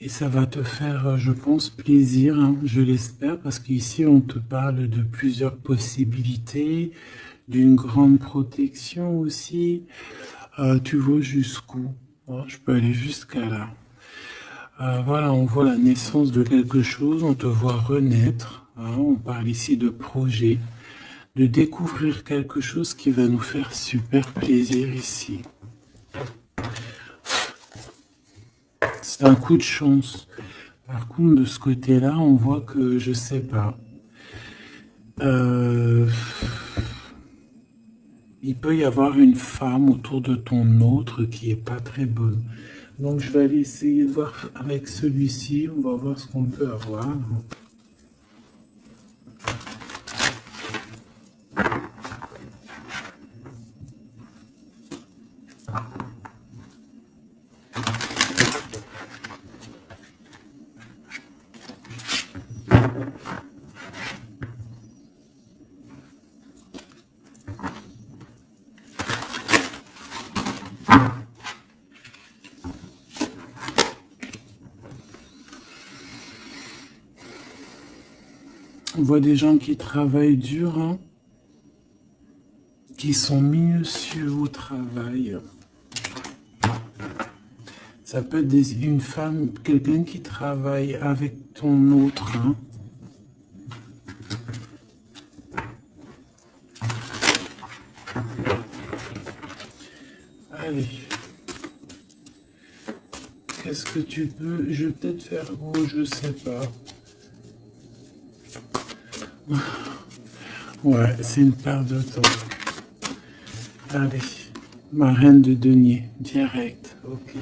Et ça va te faire, je pense, plaisir, hein, je l'espère, parce qu'ici, on te parle de plusieurs possibilités, d'une grande protection aussi. Tu vois jusqu'où? Hein, je peux aller jusqu'à là. Voilà, on voit la naissance de quelque chose, on te voit renaître. Hein, on parle ici de projet, de découvrir quelque chose qui va nous faire super plaisir ici. C'est un coup de chance. Par contre, de ce côté-là, on voit que, je sais pas, euh, il peut y avoir une femme autour de ton autre qui est pas très bonne. Donc, je vais aller essayer de voir avec celui-ci. On va voir ce qu'on peut avoir. On voit des gens qui travaillent dur, hein, qui sont minutieux au travail. Ça peut être une femme, quelqu'un qui travaille avec ton autre. Hein. Allez. Qu'est-ce que tu peux... Je vais peut-être faire... Oh, je sais pas. Ouais, c'est une perte de temps. Allez. Ma reine de denier. Direct. Ok.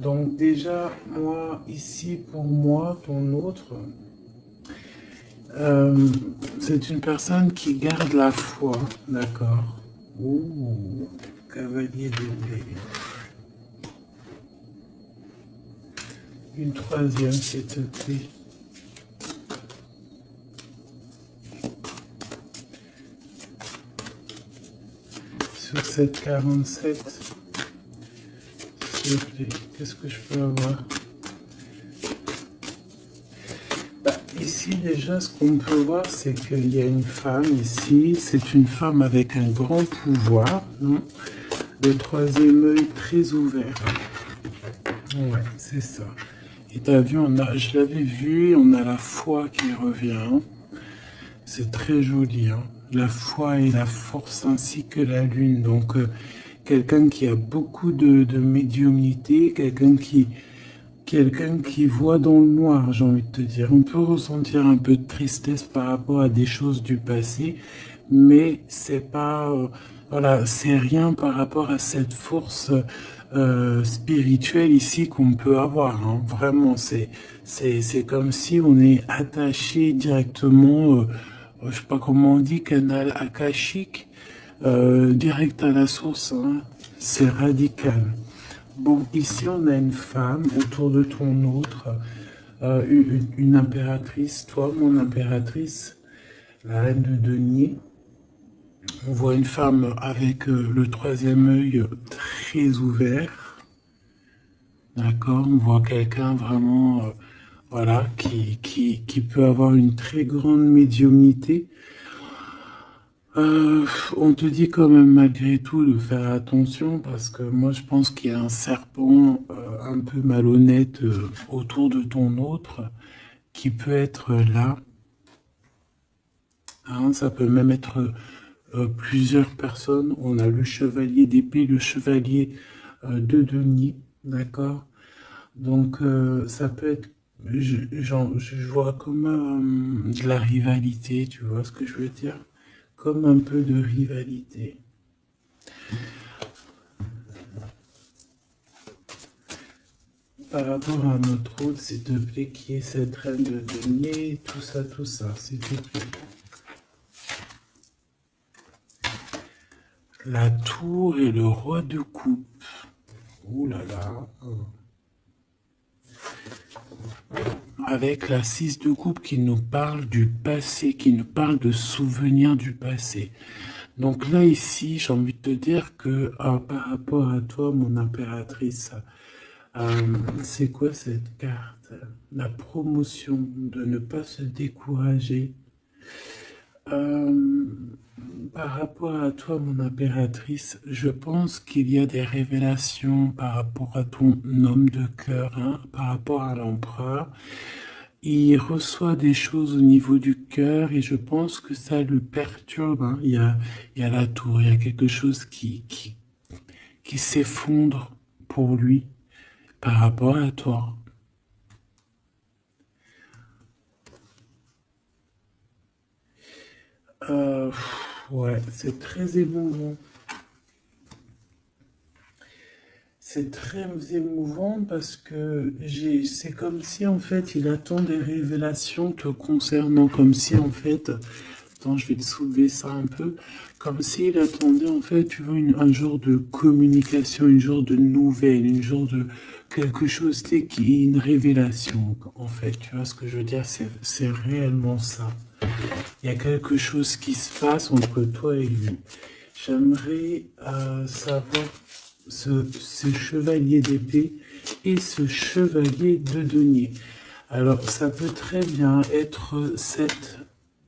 Donc déjà, moi, ici, pour moi, ton autre... c'est une personne qui garde la foi. D'accord. Ouh. Cavalier d'épée. Une troisième, s'il te plaît. Sur cette 47, s'il te plaît, qu'est-ce que je peux avoir? Ici, déjà, ce qu'on peut voir, c'est qu'il y a une femme ici. C'est une femme avec un grand pouvoir. Non, le troisième œil très ouvert. Ouais, c'est ça. Et t'as vu, je l'avais vu, on a la foi qui revient. C'est très joli, hein. La foi et la force ainsi que la lune. Donc, quelqu'un qui a beaucoup de médiumnité, quelqu'un qui voit dans le noir, j'ai envie de te dire. On peut ressentir un peu de tristesse par rapport à des choses du passé, mais c'est pas, voilà, c'est rien par rapport à cette force spirituelle ici qu'on peut avoir. Hein. Vraiment, c'est comme si on est attaché directement, je sais pas comment on dit, canal akashique, direct à la source. Hein. C'est radical. Bon, ici on a une femme autour de ton autre, une impératrice, toi mon impératrice, la reine de denier. On voit une femme avec le troisième œil très ouvert, d'accord. On voit quelqu'un vraiment, voilà, qui peut avoir une très grande médiumnité. On te dit quand même malgré tout de faire attention parce que moi je pense qu'il y a un serpent un peu malhonnête autour de ton autre qui peut être là. Hein, ça peut même être plusieurs personnes. On a le chevalier d'épée, le chevalier de denier, d'accord? Donc ça peut être, je vois comme de la rivalité, tu vois ce que je veux dire? Comme un peu de rivalité. Par rapport à notre autre, s'il te plaît, qui est cette reine de denier, tout ça, s'il te plaît. La tour et le roi de coupe. Ouh là là. Avec la 6 de coupe qui nous parle du passé, qui nous parle de souvenirs du passé. Donc là, ici, j'ai envie de te dire que par rapport à toi, mon impératrice, C'est quoi cette carte? La promotion, de ne pas se décourager. Par rapport à toi, mon impératrice, je pense qu'il y a des révélations par rapport à ton homme de cœur, hein, par rapport à l'empereur. Il reçoit des choses au niveau du cœur et je pense que ça le perturbe, hein. Il y a la tour, il y a quelque chose qui s'effondre pour lui par rapport à toi. Ouais, c'est très émouvant. C'est très émouvant parce que c'est comme si en fait il attend des révélations te concernant, comme si en fait, attends, je vais te soulever ça un peu, comme s'il attendait en fait, tu vois, un genre de communication, une genre de nouvelle, une genre de quelque chose, tu sais, qui est une révélation en fait, tu vois ce que je veux dire, c'est réellement ça. Il y a quelque chose qui se passe entre toi et lui. J'aimerais savoir ce chevalier d'épée et ce chevalier de denier. Alors, ça peut très bien être cette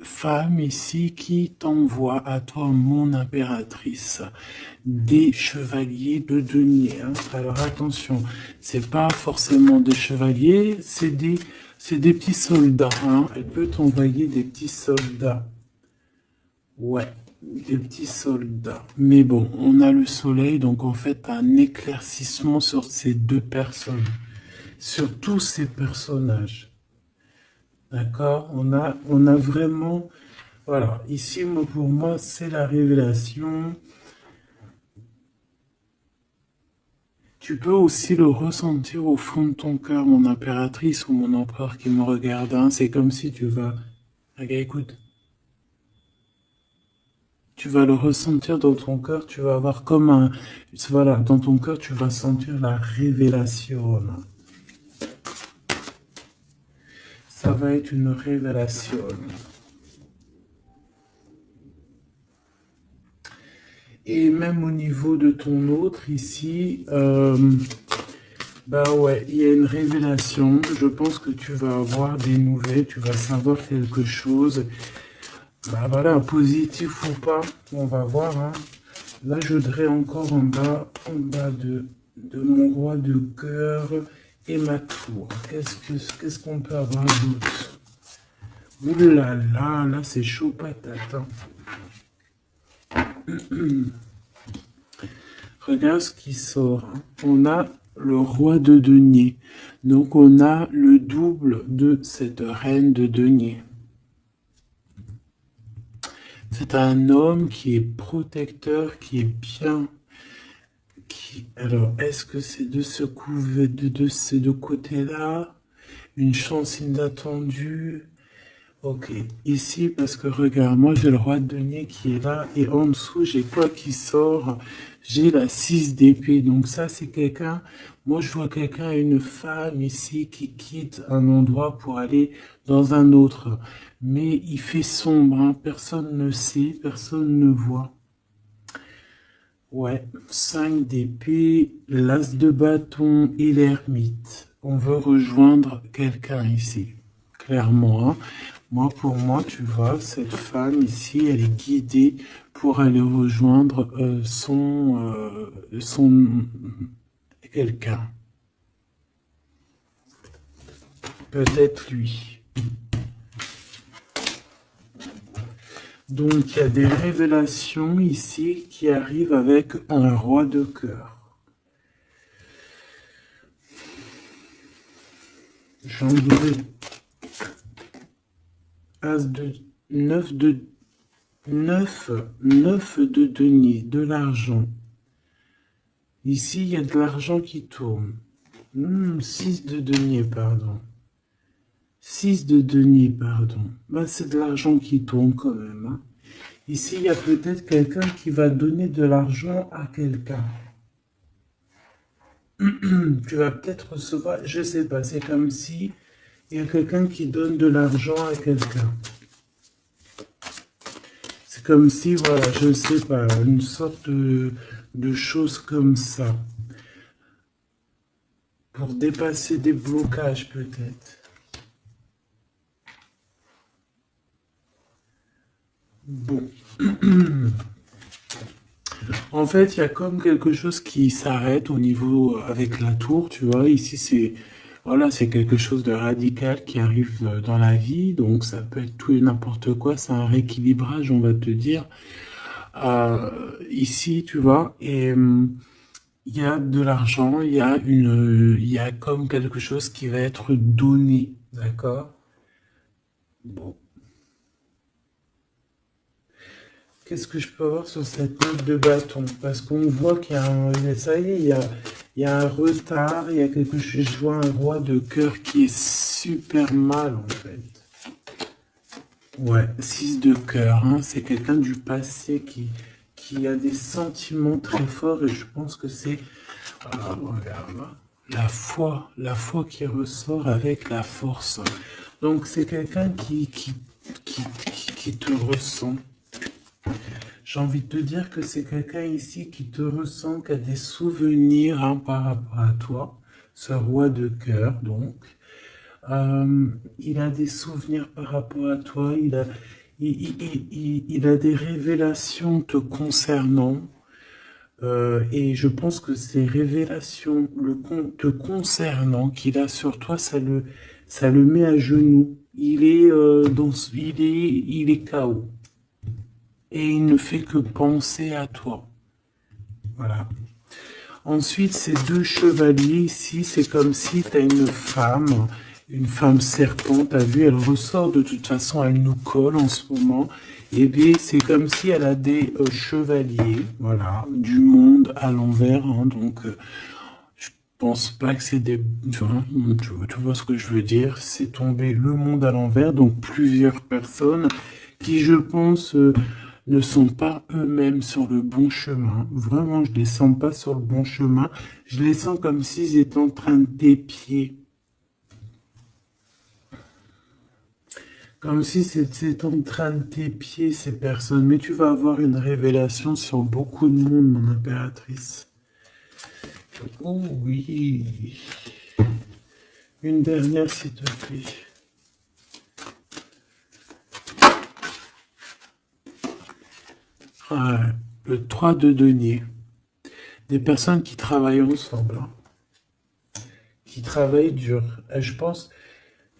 femme ici qui t'envoie à toi, mon impératrice, des chevaliers de denier, hein. Alors attention, c'est pas forcément des chevaliers, c'est des petits soldats, hein. Elle peut t'envoyer des petits soldats. Ouais, des petits soldats. Mais bon, on a le soleil, donc en fait, un éclaircissement sur ces deux personnes, sur tous ces personnages. D'accord? On a vraiment, voilà, ici, pour moi, c'est la révélation. Tu peux aussi le ressentir au fond de ton cœur, mon impératrice ou mon empereur qui me regarde, hein. C'est comme si tu vas, regarde, écoute. Tu vas le ressentir dans ton cœur, tu vas avoir comme un... Voilà, dans ton cœur, tu vas sentir la révélation. Ça va être une révélation. Et même au niveau de ton autre, ici, bah ouais, il y a une révélation. Je pense que tu vas avoir des nouvelles, tu vas savoir quelque chose. Bah voilà, positif ou pas, on va voir, hein. Là, je voudrais encore en bas de mon roi de cœur et ma tour. Qu'est-ce qu'on peut avoir d'autre? Ouh là là, là c'est chaud patate, hein. Regarde ce qui sort, hein. On a le roi de denier. Donc on a le double de cette reine de denier. C'est un homme qui est protecteur, qui est bien. Alors, est-ce que c'est de ce de ces deux côtés-là? Une chance inattendue? Ok, ici, parce que regarde, moi j'ai le roi de denier qui est là, et en dessous, j'ai quoi qui sort? J'ai la 6 d'épée, donc ça c'est quelqu'un, moi je vois quelqu'un, une femme ici qui quitte un endroit pour aller dans un autre. Mais il fait sombre, hein, personne ne sait, personne ne voit. Ouais, 5 d'épée, l'as de bâton et l'ermite. On veut rejoindre quelqu'un ici, clairement, hein. Moi, pour moi, tu vois, cette femme ici, elle est guidée pour aller rejoindre son quelqu'un. Peut-être lui. Donc, il y a des révélations ici qui arrivent avec un roi de cœur. Jambré. As de 9 de 9 de denier, de l'argent. Ici, il y a de l'argent qui tourne. 6 de denier, pardon. 6 de denier, pardon. Ben, c'est de l'argent qui tourne quand même, hein. Ici, il y a peut-être quelqu'un qui va donner de l'argent à quelqu'un. Tu vas peut-être recevoir, je sais pas, c'est comme si il y a quelqu'un qui donne de l'argent à quelqu'un. C'est comme si, voilà, je sais pas, une sorte de chose comme ça. pour dépasser des blocages peut-être. Bon. En fait, il y a comme quelque chose qui s'arrête au niveau avec la tour, tu vois. Ici, c'est voilà, c'est quelque chose de radical qui arrive dans la vie, donc ça peut être tout et n'importe quoi. C'est un rééquilibrage, on va te dire. Ici, tu vois, et il y a de l'argent, il y a comme quelque chose qui va être donné, d'accord? Bon. Qu'est-ce que je peux avoir sur cette note de bâton? Parce qu'on voit qu'il y a ça y est, il y a un retard, il y a quelque chose, je vois un roi de cœur qui est super mal en fait. Ouais, 6 de cœur, hein, c'est quelqu'un du passé qui a des sentiments très forts et je pense que c'est, regarde, la foi qui ressort avec la force. Donc c'est quelqu'un qui te ressent. J'ai envie de te dire que c'est quelqu'un ici qui te ressent, qui a des souvenirs hein, par rapport à toi, ce roi de cœur donc. Il a des souvenirs par rapport à toi, il a des révélations te concernant. Et je pense que ces révélations te concernant qu'il a sur toi, ça le met à genoux. Il est KO. Et il ne fait que penser à toi. Voilà. Ensuite, ces deux chevaliers ici, c'est comme si tu as une femme serpent, t'as vu, elle ressort de toute façon, elle nous colle en ce moment. Et bien, c'est comme si elle a des chevaliers, voilà, du monde à l'envers. Hein, donc, je pense pas que c'est des... Tu vois ce que je veux dire? C'est tombé le monde à l'envers, donc plusieurs personnes qui, je pense... ne sont pas eux-mêmes sur le bon chemin. Vraiment, je les sens pas sur le bon chemin. Je les sens comme s'ils étaient en train d'épier. Comme si c'était en train de t'épier ces personnes. Mais tu vas avoir une révélation sur beaucoup de monde, mon impératrice. Oh oui. Une dernière, s'il te plaît. Le 3 de denier. Des personnes qui travaillent ensemble. Hein. Qui travaillent dur. Et je pense,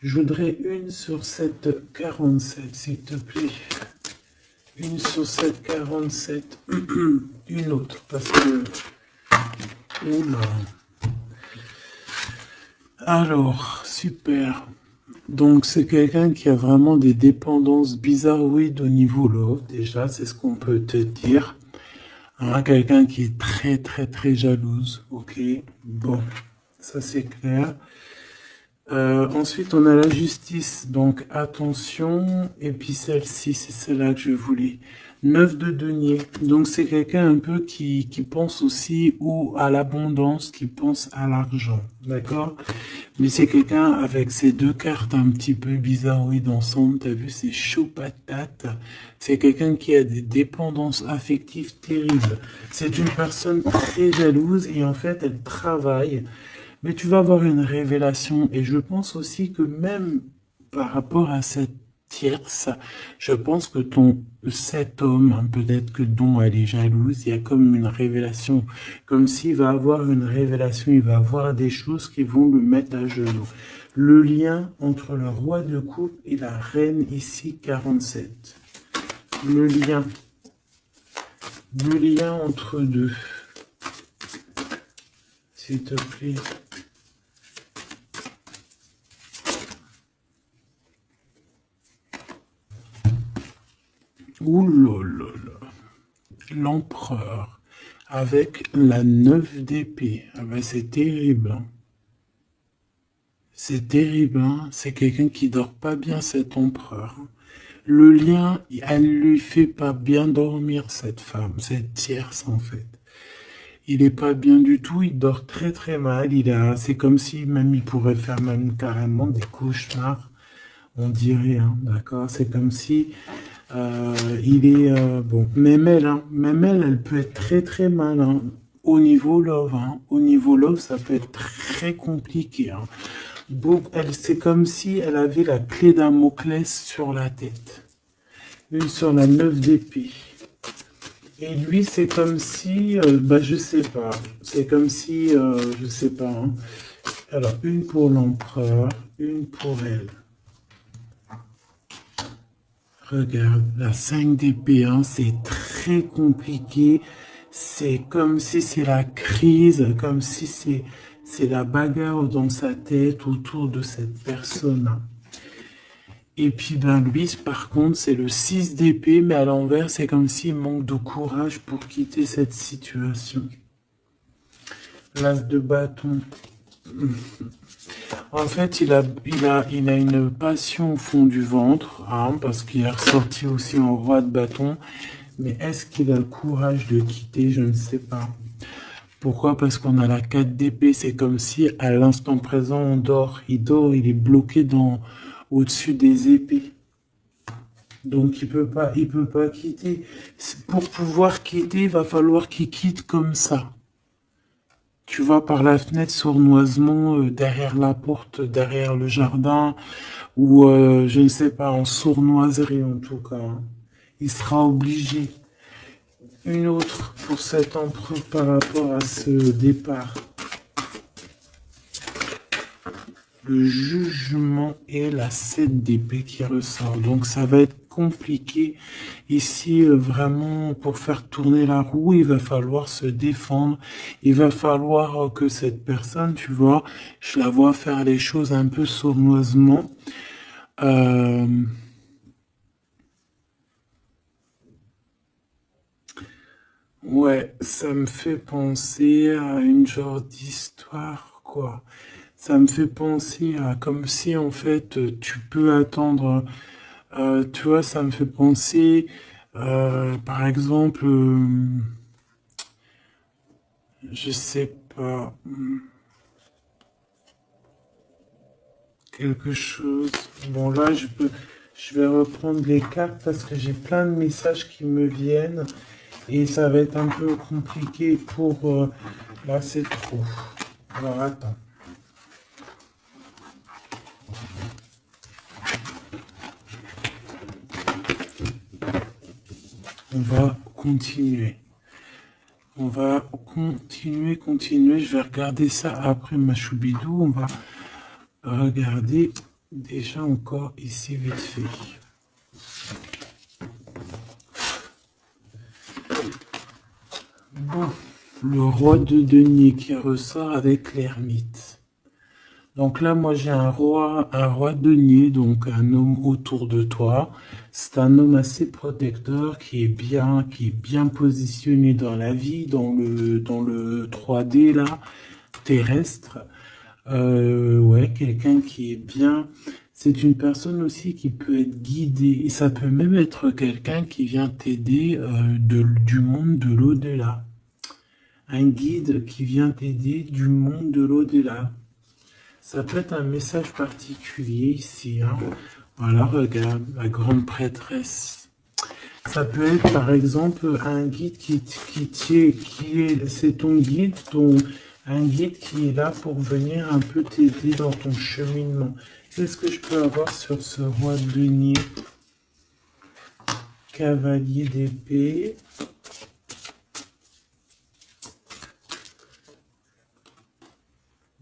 je voudrais une sur cette 47, s'il te plaît. Une sur cette 47. Une autre, parce que... Oula. Alors, super. Donc, c'est quelqu'un qui a vraiment des dépendances bizarroïdes au niveau love. Déjà, c'est ce qu'on peut te dire. Hein, quelqu'un qui est très, très, très jalouse. Ok, bon, ça c'est clair. Ensuite, on a la justice. Donc, attention. Et puis celle-ci, c'est celle-là que je voulais. 9 de denier. Donc, c'est quelqu'un un peu qui pense aussi à l'abondance, qui pense à l'argent. D'accord? Mais c'est quelqu'un avec ces deux cartes un petit peu bizarroïdes ensemble. T'as vu, c'est chaud patate. C'est quelqu'un qui a des dépendances affectives terribles. C'est une personne très jalouse et en fait, elle travaille. Mais tu vas avoir une révélation. Et je pense aussi que même par rapport à cette tierce, je pense que cet homme, hein, peut-être que dont elle est jalouse, il y a comme une révélation, comme s'il va avoir une révélation, il va avoir des choses qui vont le mettre à genoux. Le lien entre le roi de coupe et la reine ici, 47. Le lien entre deux. S'il te plaît. Ouh là là là. L'empereur avec la 9 d'épée. Ah ben c'est terrible. Hein. C'est terrible. Hein. C'est quelqu'un qui dort pas bien, cet empereur. Le lien, elle lui fait pas bien dormir, cette femme, cette tierce en fait. Il est pas bien du tout, il dort très très mal. C'est comme si même il pourrait faire même carrément des cauchemars. On dirait, hein, d'accord. C'est comme si bon, même elle peut être très très mal hein, au niveau love. Hein. Au niveau love, ça peut être très compliqué. Hein. C'est comme si elle avait la clé d'un Damoclès sur la tête. Une sur la 9 d'épée. Et lui, c'est comme si, je sais pas. C'est comme si, je sais pas. Hein. Alors, une pour l'empereur, une pour elle. Regarde, la 5 d'épée, hein, c'est très compliqué. C'est comme si c'est la crise, comme si c'est la bagarre dans sa tête autour de cette personne. Et puis, lui, par contre, c'est le 6 d'épée, mais à l'envers, c'est comme s'il manque de courage pour quitter cette situation. L'as de bâton. En fait, il a une passion au fond du ventre, hein, parce qu'il est ressorti aussi en roi de bâton. Mais est-ce qu'il a le courage de quitter? Je ne sais pas. Pourquoi? Parce qu'on a la 4 d'épée. C'est comme si, à l'instant présent, on dort. Il dort, il est bloqué au-dessus des épées. Donc, il peut pas quitter. Pour pouvoir quitter, il va falloir qu'il quitte comme ça. Tu vois, par la fenêtre, sournoisement, derrière la porte, derrière le jardin, ou je ne sais pas, en sournoiserie en tout cas. Hein. Il sera obligé. Une autre pour cet empereur par rapport à ce départ. Le jugement et la 7 d'épée qui ressort. Donc ça va être compliqué. Ici, vraiment, pour faire tourner la roue, il va falloir se défendre. Il va falloir que cette personne, tu vois, je la vois faire les choses un peu sournoisement. Ouais, ça me fait penser à une genre d'histoire, quoi. Ça me fait penser à comme si en fait tu peux attendre. Tu vois, ça me fait penser, par exemple, je sais pas, quelque chose. Bon là, je vais reprendre les cartes parce que j'ai plein de messages qui me viennent et ça va être un peu compliqué pour. Là, c'est trop. Alors attends. On va continuer. On va continuer. Je vais regarder ça après ma choubidou. On va regarder déjà encore ici vite fait. Bon, le roi de denier qui ressort avec l'ermite. Donc là, moi, j'ai un roi denier, donc un homme autour de toi. C'est un homme assez protecteur qui est bien positionné dans la vie, dans le 3D là, terrestre. Ouais, quelqu'un qui est bien. C'est une personne aussi qui peut être guidée. Et ça peut même être quelqu'un qui vient t'aider du monde de l'au-delà. Un guide qui vient t'aider du monde de l'au-delà. Ça peut être un message particulier ici. Hein. Voilà, regarde, la grande prêtresse. Ça peut être par exemple un guide c'est ton guide, un guide qui est là pour venir un peu t'aider dans ton cheminement. Qu'est-ce que je peux avoir sur ce roi de denier? Cavalier d'épée.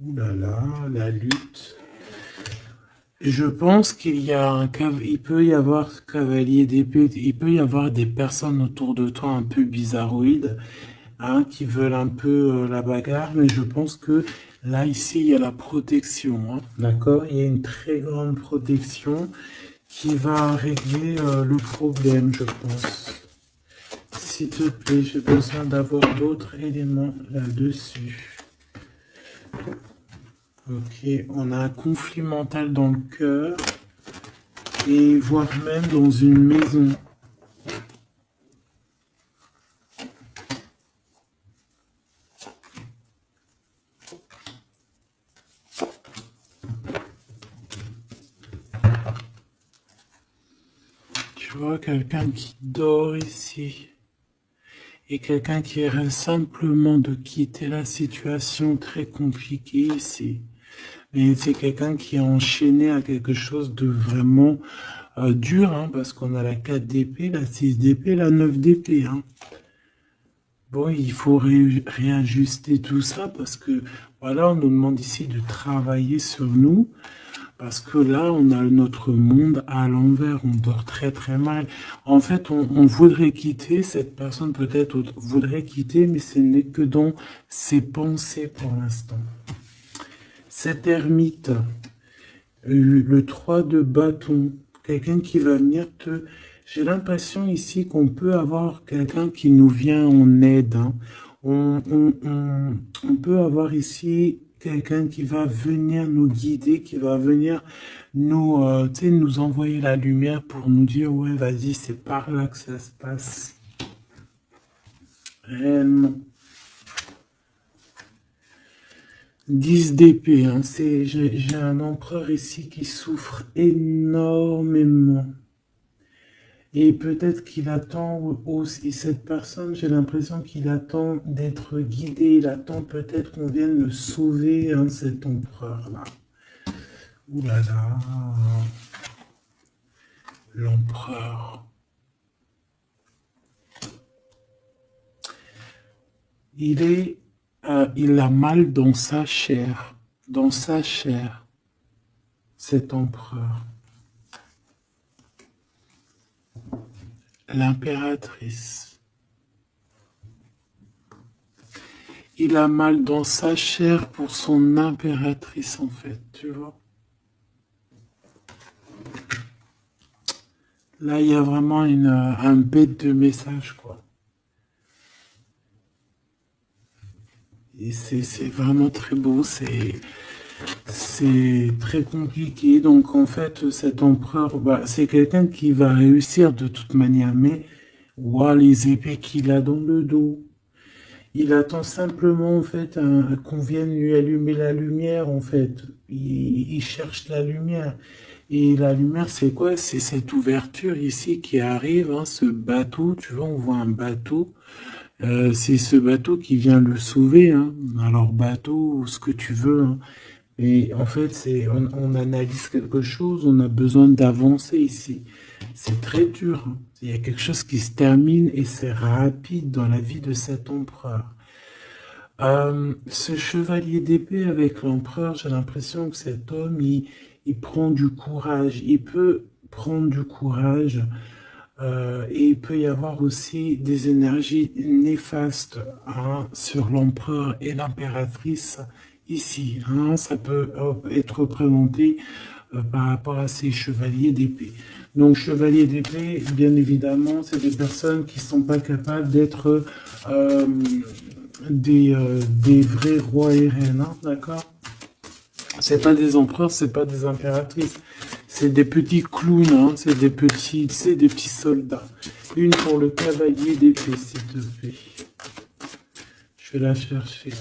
Ouh là là, la lutte. Je pense il peut y avoir cavalier d'épée, il peut y avoir des personnes autour de toi un peu bizarroïdes, hein, qui veulent un peu la bagarre, mais je pense que là, ici, il y a la protection, hein, d'accord? Il y a une très grande protection qui va régler le problème, je pense. S'il te plaît, j'ai besoin d'avoir d'autres éléments là-dessus. Ok, on a un conflit mental dans le cœur et voire même dans une maison. Tu vois quelqu'un qui dort ici. et quelqu'un qui rêve simplement de quitter la situation très compliquée ici. Mais c'est quelqu'un qui est enchaîné à quelque chose de vraiment dur, hein, parce qu'on a la 4 d'épée, la 6 d'épée, la 9 d'épée. Hein. Bon, il faut réajuster tout ça parce que, voilà, on nous demande ici de travailler sur nous. Parce que là, on a notre monde à l'envers, on dort très très mal. En fait, on voudrait quitter, cette personne peut-être voudrait quitter, mais ce n'est que dans ses pensées pour l'instant. Cet ermite, le 3 de bâton, quelqu'un qui va venir te... J'ai l'impression ici qu'on peut avoir quelqu'un qui nous vient en aide. Hein. On peut avoir ici quelqu'un qui va venir nous guider, qui va venir nous, nous envoyer la lumière pour nous dire, ouais, vas-y, c'est par là que ça se passe. Réellement. 10 d'épée, hein, j'ai un empereur ici qui souffre énormément. Et peut-être qu'il attend aussi, cette personne, j'ai l'impression qu'il attend d'être guidé, il attend peut-être qu'on vienne le sauver, hein, cet empereur-là. Ouh là là, l'empereur. Il a mal dans sa chair, cet empereur. L'impératrice. Il a mal dans sa chair pour son impératrice, en fait, tu vois. Là, il y a vraiment un bête de message, quoi. Et c'est vraiment très beau, c'est très compliqué. Donc, en fait, cet empereur, bah, c'est quelqu'un qui va réussir de toute manière, mais wow, les épées qu'il a dans le dos. Il attend simplement, en fait, qu'on vienne lui allumer la lumière, en fait. Il cherche la lumière. Et la lumière, c'est quoi? C'est cette ouverture ici qui arrive, hein, ce bateau. Tu vois, on voit un bateau. C'est ce bateau qui vient le sauver. Hein. Alors, bateau, ce que tu veux. Hein. Et en fait, on analyse quelque chose, on a besoin d'avancer ici. C'est très dur. Hein. Il y a quelque chose qui se termine et c'est rapide dans la vie de cet empereur. Ce chevalier d'épée avec l'empereur, j'ai l'impression que cet homme, il prend du courage. Il peut prendre du courage. Et il peut y avoir aussi des énergies néfastes, hein, sur l'empereur et l'impératrice ici. Hein, ça peut être représenté par rapport à ces chevaliers d'épée. Donc, chevaliers d'épée, bien évidemment, c'est des personnes qui ne sont pas capables d'être des vrais rois et reines, hein, d'accord? C'est pas des empereurs, c'est pas des impératrices. C'est des petits clowns, hein, c'est des petits soldats. Une pour le cavalier d'épée, s'il te plaît. Je vais la chercher.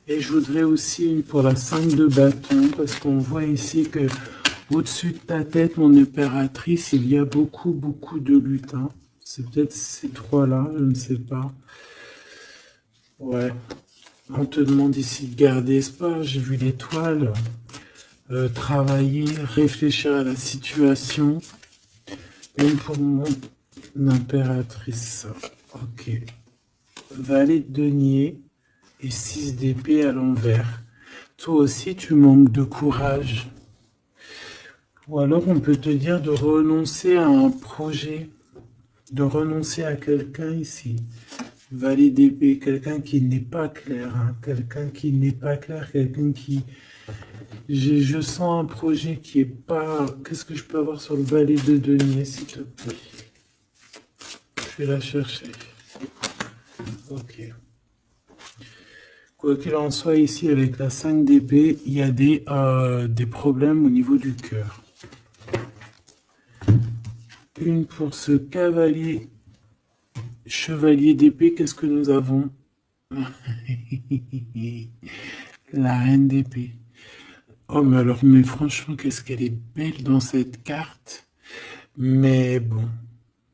Et je voudrais aussi une pour la 5 de bâton, parce qu'on voit ici que au-dessus de ta tête, mon impératrice, il y a beaucoup de lutins. C'est peut-être ces trois-là, je ne sais pas. Ouais. On te demande ici de garder espoir. J'ai vu l'étoile. Travailler, réfléchir à la situation. Une pour mon impératrice. Ok. Valet de denier et 6 d'épée à l'envers. Toi aussi, tu manques de courage. Ou alors, on peut te dire de renoncer à un projet, de renoncer à quelqu'un ici. Valet d'épée, quelqu'un qui n'est pas clair, hein, quelqu'un qui n'est pas clair, quelqu'un qui... Je sens un projet qui est pas... Qu'est-ce que je peux avoir sur le valet de denier, s'il te plaît? Je vais la chercher. Ok. Quoi qu'il en soit, ici, avec la 5 d'épée, il y a des problèmes au niveau du cœur. Une pour ce cavalier... Chevalier d'épée, qu'est-ce que nous avons? La reine d'épée. Oh, mais alors, mais franchement, qu'est-ce qu'elle est belle dans cette carte. Mais bon,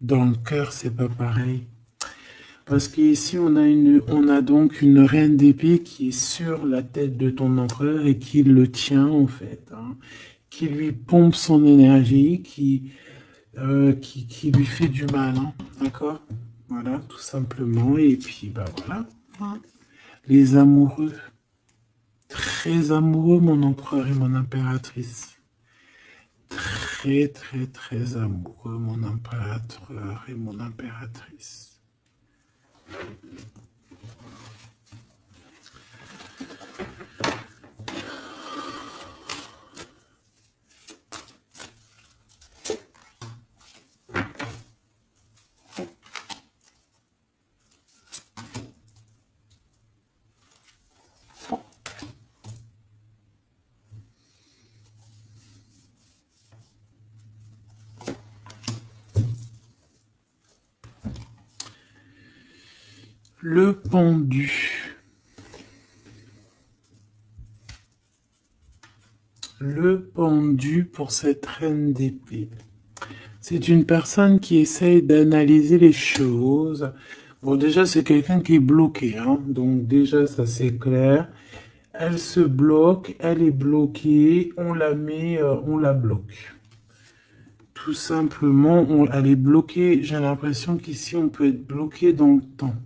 dans le cœur, c'est pas pareil. Parce qu'ici, on a donc une reine d'épée qui est sur la tête de ton empereur et qui le tient, en fait, hein, qui lui pompe son énergie, qui lui fait du mal, hein, d'accord? Voilà, tout simplement. Et puis, bah voilà, hein. Les amoureux, très amoureux, mon empereur et mon impératrice. Très, très, très amoureux, mon impérateur et mon impératrice. Le pendu. Le pendu pour cette reine d'épée. C'est une personne qui essaye d'analyser les choses. Bon, déjà, c'est quelqu'un qui est bloqué, hein. Donc, déjà, ça, c'est clair. Elle se bloque, elle est bloquée, on la met, on la bloque. Tout simplement, elle est bloquée. J'ai l'impression qu'ici, on peut être bloqué dans le temps.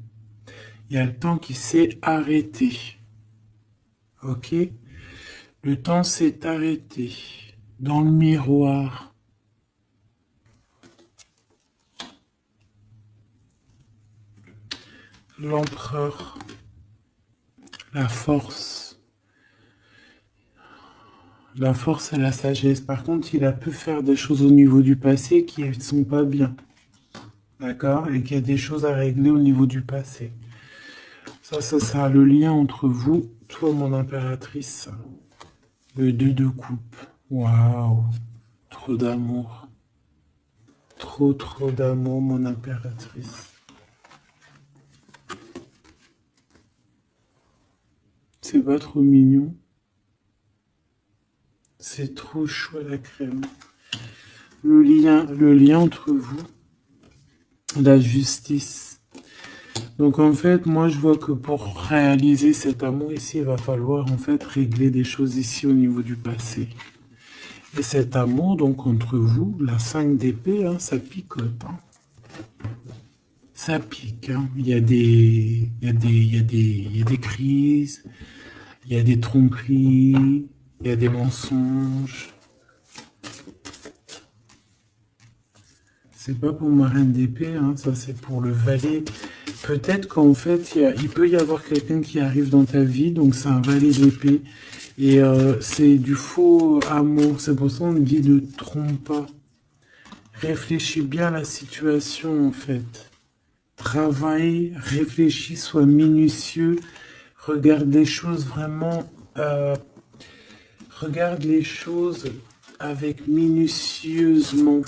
Il y a le temps qui s'est arrêté. Ok? Le temps s'est arrêté. Dans le miroir. L'empereur. La force. La force et la sagesse. Par contre, il a pu faire des choses au niveau du passé qui ne sont pas bien. D'accord? Et qu'il y a des choses à régler au niveau du passé. Ça sera le lien entre vous, toi, mon impératrice. Le 2 de coupe. Waouh! Trop d'amour. Trop, trop d'amour, mon impératrice. C'est pas trop mignon. C'est trop chaud à la crème. Le lien entre vous, la justice. Donc en fait, moi je vois que pour réaliser cet amour ici, il va falloir en fait régler des choses ici au niveau du passé. Et cet amour, donc entre vous, la 5 d'épée, hein, ça picote. Hein. Ça pique. Hein. Il y a des crises, il y a des tromperies, il y a des mensonges. C'est pas pour ma reine d'épée, hein, ça c'est pour le valet. Peut-être qu'en fait, il peut y avoir quelqu'un qui arrive dans ta vie, donc c'est un valet d'épée. Et c'est du faux amour, c'est pour ça qu'on dit ne trompe pas. Réfléchis bien à la situation en fait. Travaille, réfléchis, sois minutieux. Regarde les choses vraiment... regarde les choses avec minutieusement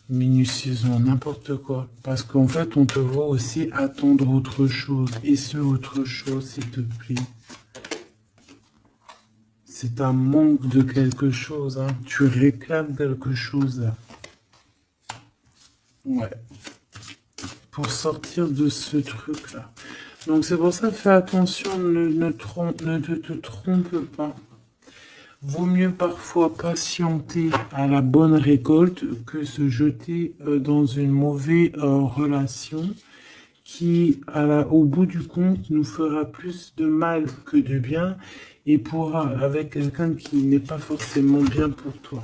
n'importe quoi. Parce qu'en fait, on te voit aussi attendre autre chose. Et ce autre chose, s'il te plaît. C'est un manque de quelque chose. Hein. Tu réclames quelque chose. Là. Ouais. Pour sortir de ce truc-là. Donc c'est pour ça, fais attention, ne te trompe pas. Vaut mieux parfois patienter à la bonne récolte que se jeter dans une mauvaise relation qui, au bout du compte, nous fera plus de mal que de bien et avec quelqu'un qui n'est pas forcément bien pour toi.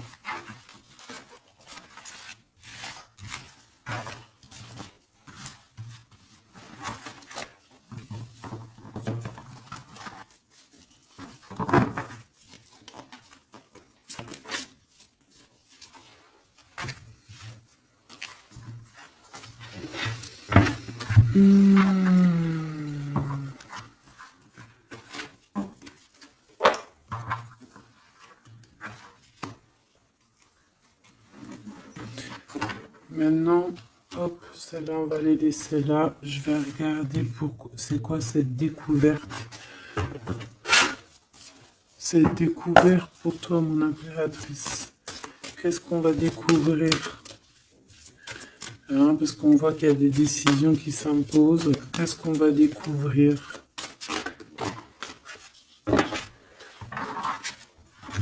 Maintenant, hop, celle-là, on va les laisser là. Je vais regarder c'est quoi cette découverte. Cette découverte pour toi, mon impératrice. Qu'est-ce qu'on va découvrir? Hein, parce qu'on voit qu'il y a des décisions qui s'imposent. Qu'est-ce qu'on va découvrir?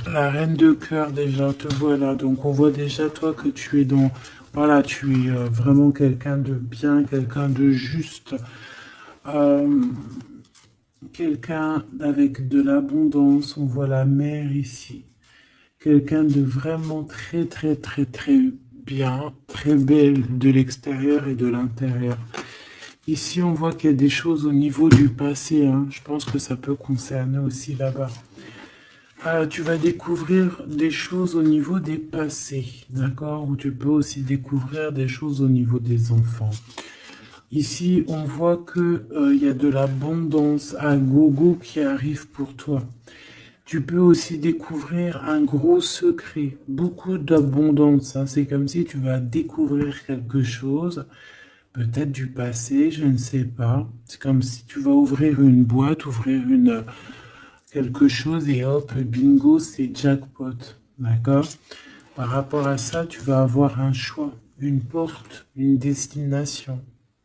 La reine de cœur, déjà, te voilà. Donc, on voit déjà, toi, que tu es dans... Voilà, tu es vraiment quelqu'un de bien, quelqu'un de juste, euh, quelqu'un avec de l'abondance. On voit la mer ici. Quelqu'un de vraiment très, très, très, très bien, très belle de l'extérieur et de l'intérieur. Ici, on voit qu'il y a des choses au niveau du passé. Hein. Je pense que ça peut concerner aussi là-bas. Tu vas découvrir des choses au niveau des passés, d'accord? Ou tu peux aussi découvrir des choses au niveau des enfants. Ici, on voit que il y a de l'abondance à gogo qui arrive pour toi. Tu peux aussi découvrir un gros secret, beaucoup d'abondance. Hein. C'est comme si tu vas découvrir quelque chose, peut-être du passé, je ne sais pas. C'est comme si tu vas ouvrir une boîte, ouvrir quelque chose et hop, bingo, c'est jackpot. D'accord? Par rapport à ça, tu vas avoir un choix, une porte, une destination.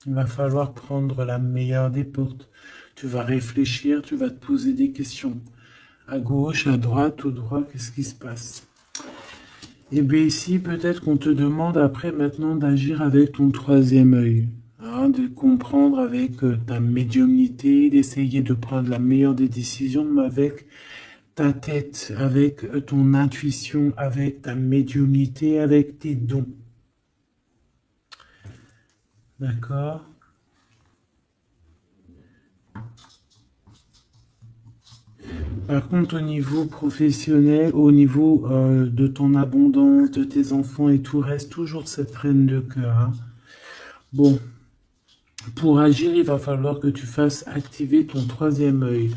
Il va falloir prendre la meilleure des portes. Tu vas réfléchir, tu vas te poser des questions. À gauche, à droite, au droit, qu'est-ce qui se passe? Et bien ici, peut-être qu'on te demande après maintenant d'agir avec ton troisième œil. Hein, de comprendre avec ta médiumnité, d'essayer de prendre la meilleure des décisions, mais avec ta tête, avec ton intuition, avec ta médiumnité, avec tes dons. D'accord? Par contre, au niveau professionnel, au niveau de ton abondance, de tes enfants et tout, reste toujours cette reine de cœur. Hein. Bon, pour agir, il va falloir que tu fasses activer ton troisième œil.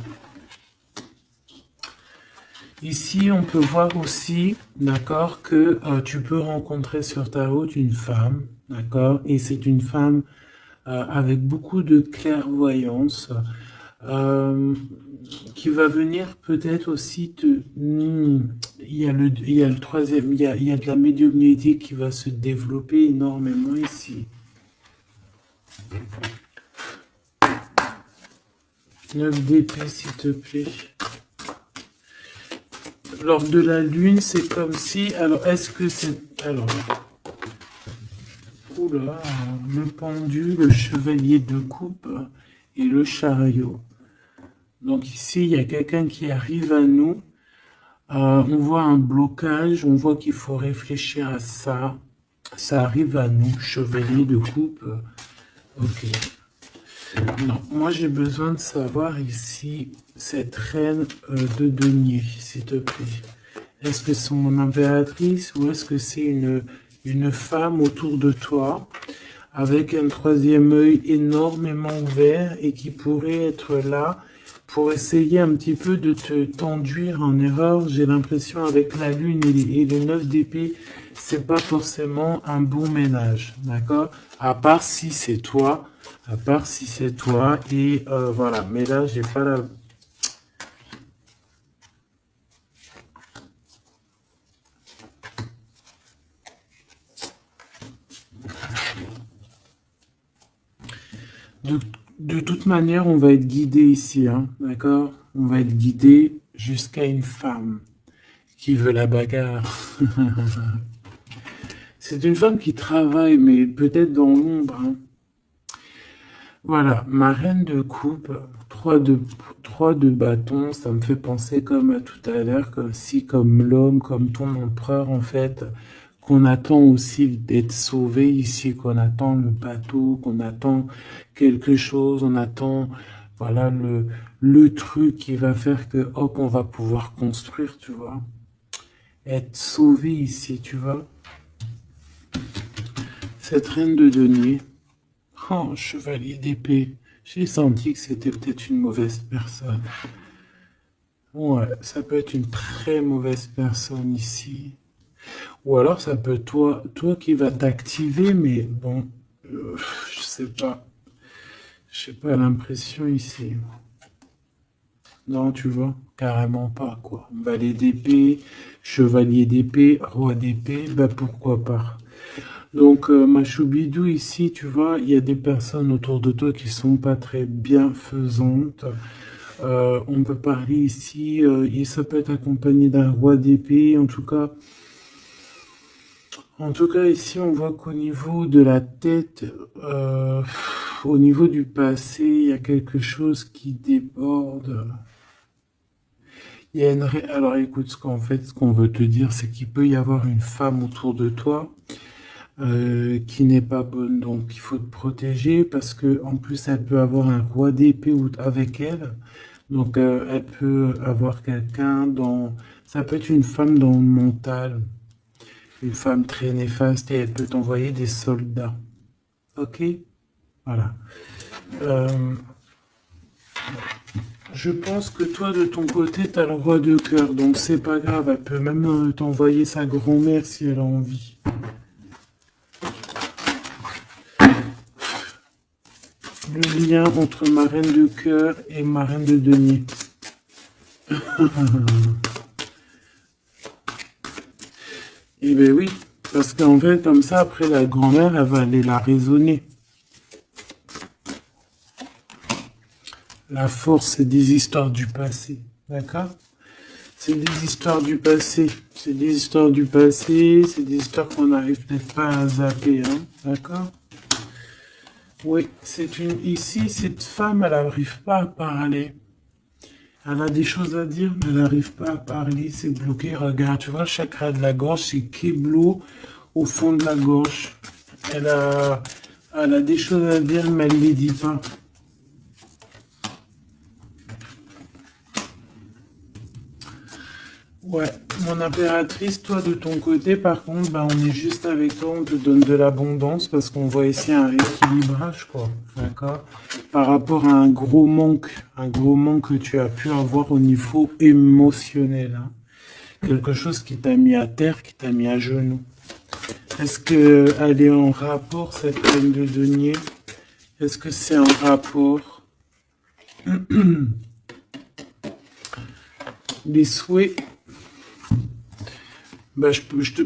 Ici, on peut voir aussi, d'accord, que tu peux rencontrer sur ta route une femme, d'accord, et c'est une femme avec beaucoup de clairvoyance, euh, qui va venir peut-être aussi te... il y a le troisième, il y a de la médiumnité qui va se développer énormément ici. 9 d'épée, s'il te plaît. Lors de la lune, c'est comme si... Alors, est-ce que c'est... Alors... Oula, le pendu, le chevalier de coupe et le chariot. Donc ici, il y a quelqu'un qui arrive à nous. On voit un blocage, on voit qu'il faut réfléchir à ça. Ça arrive à nous, chevalier de coupe. Ok. Non, moi j'ai besoin de savoir ici, cette reine de denier, s'il te plaît. Est-ce que c'est mon impératrice ou est-ce que c'est une femme autour de toi avec un troisième œil énormément ouvert et qui pourrait être là pour essayer un petit peu de t'enduire en erreur? J'ai l'impression avec la lune et le 9 d'épée, c'est pas forcément un bon ménage, d'accord? À part si c'est toi, et voilà. Mais là, j'ai pas la... De toute manière, on va être guidé ici, hein, d'accord? On va être guidé jusqu'à une femme qui veut la bagarre. C'est une femme qui travaille, mais peut-être dans l'ombre. Hein. Voilà, ma reine de coupe, 3 de bâton, ça me fait penser comme à tout à l'heure, comme l'homme, comme ton empereur en fait, qu'on attend aussi d'être sauvé ici, qu'on attend le bateau, qu'on attend quelque chose, on attend, voilà, le truc qui va faire que, hop, on va pouvoir construire, tu vois. Être sauvé ici, tu vois. Cette reine de denier, oh, chevalier d'épée, j'ai senti que c'était peut-être une mauvaise personne. Ouais, ça peut être une très mauvaise personne ici. Ou alors ça peut toi qui va t'activer, mais bon, je sais pas. Je sais pas l'impression ici. Non, tu vois, carrément pas, quoi. Valet d'épée, chevalier d'épée, roi d'épée, bah pourquoi pas. Donc, ma choubidou, ici, tu vois, il y a des personnes autour de toi qui sont pas très bienfaisantes. On peut parler ici, ça peut être accompagné d'un roi d'épée, en tout cas, ici, on voit qu'au niveau de la tête, au niveau du passé, il y a quelque chose qui déborde. Il y a Alors écoute, ce qu'on veut te dire, c'est qu'il peut y avoir une femme autour de toi qui n'est pas bonne. Donc il faut te protéger parce que en plus elle peut avoir un roi d'épée avec elle. Donc elle peut avoir quelqu'un dans... Ça peut être une femme dans le mental, une femme très néfaste et elle peut t'envoyer des soldats. Ok? Voilà. Euh, Je pense que toi, de ton côté, t'as le roi de cœur, donc c'est pas grave. Elle peut même t'envoyer sa grand-mère si elle a envie. Le lien entre ma reine de cœur et ma reine de denier. Eh ben oui, parce qu'en fait, comme ça, après, la grand-mère, elle va aller la raisonner. La force, c'est des histoires du passé, d'accord? C'est des histoires du passé. C'est des histoires du passé, c'est des histoires qu'on n'arrive peut-être pas à zapper, hein, d'accord? Oui, Ici, cette femme, elle n'arrive pas à parler. Elle a des choses à dire, mais elle n'arrive pas à parler, c'est bloqué. Regarde, tu vois, le chakra de la gorge, c'est Keblo au fond de la gorge. Elle a, Elle a des choses à dire, mais elle ne les dit pas. Ouais, mon impératrice, toi de ton côté, par contre, bah, on est juste avec toi, on te donne de l'abondance parce qu'on voit ici un rééquilibrage, quoi. D'accord? Par rapport à un gros manque que tu as pu avoir au niveau émotionnel, hein. Quelque chose qui t'a mis à terre, qui t'a mis à genoux. Est-ce que elle est en rapport, cette reine de denier? Est-ce que c'est en rapport? Les souhaits, bah,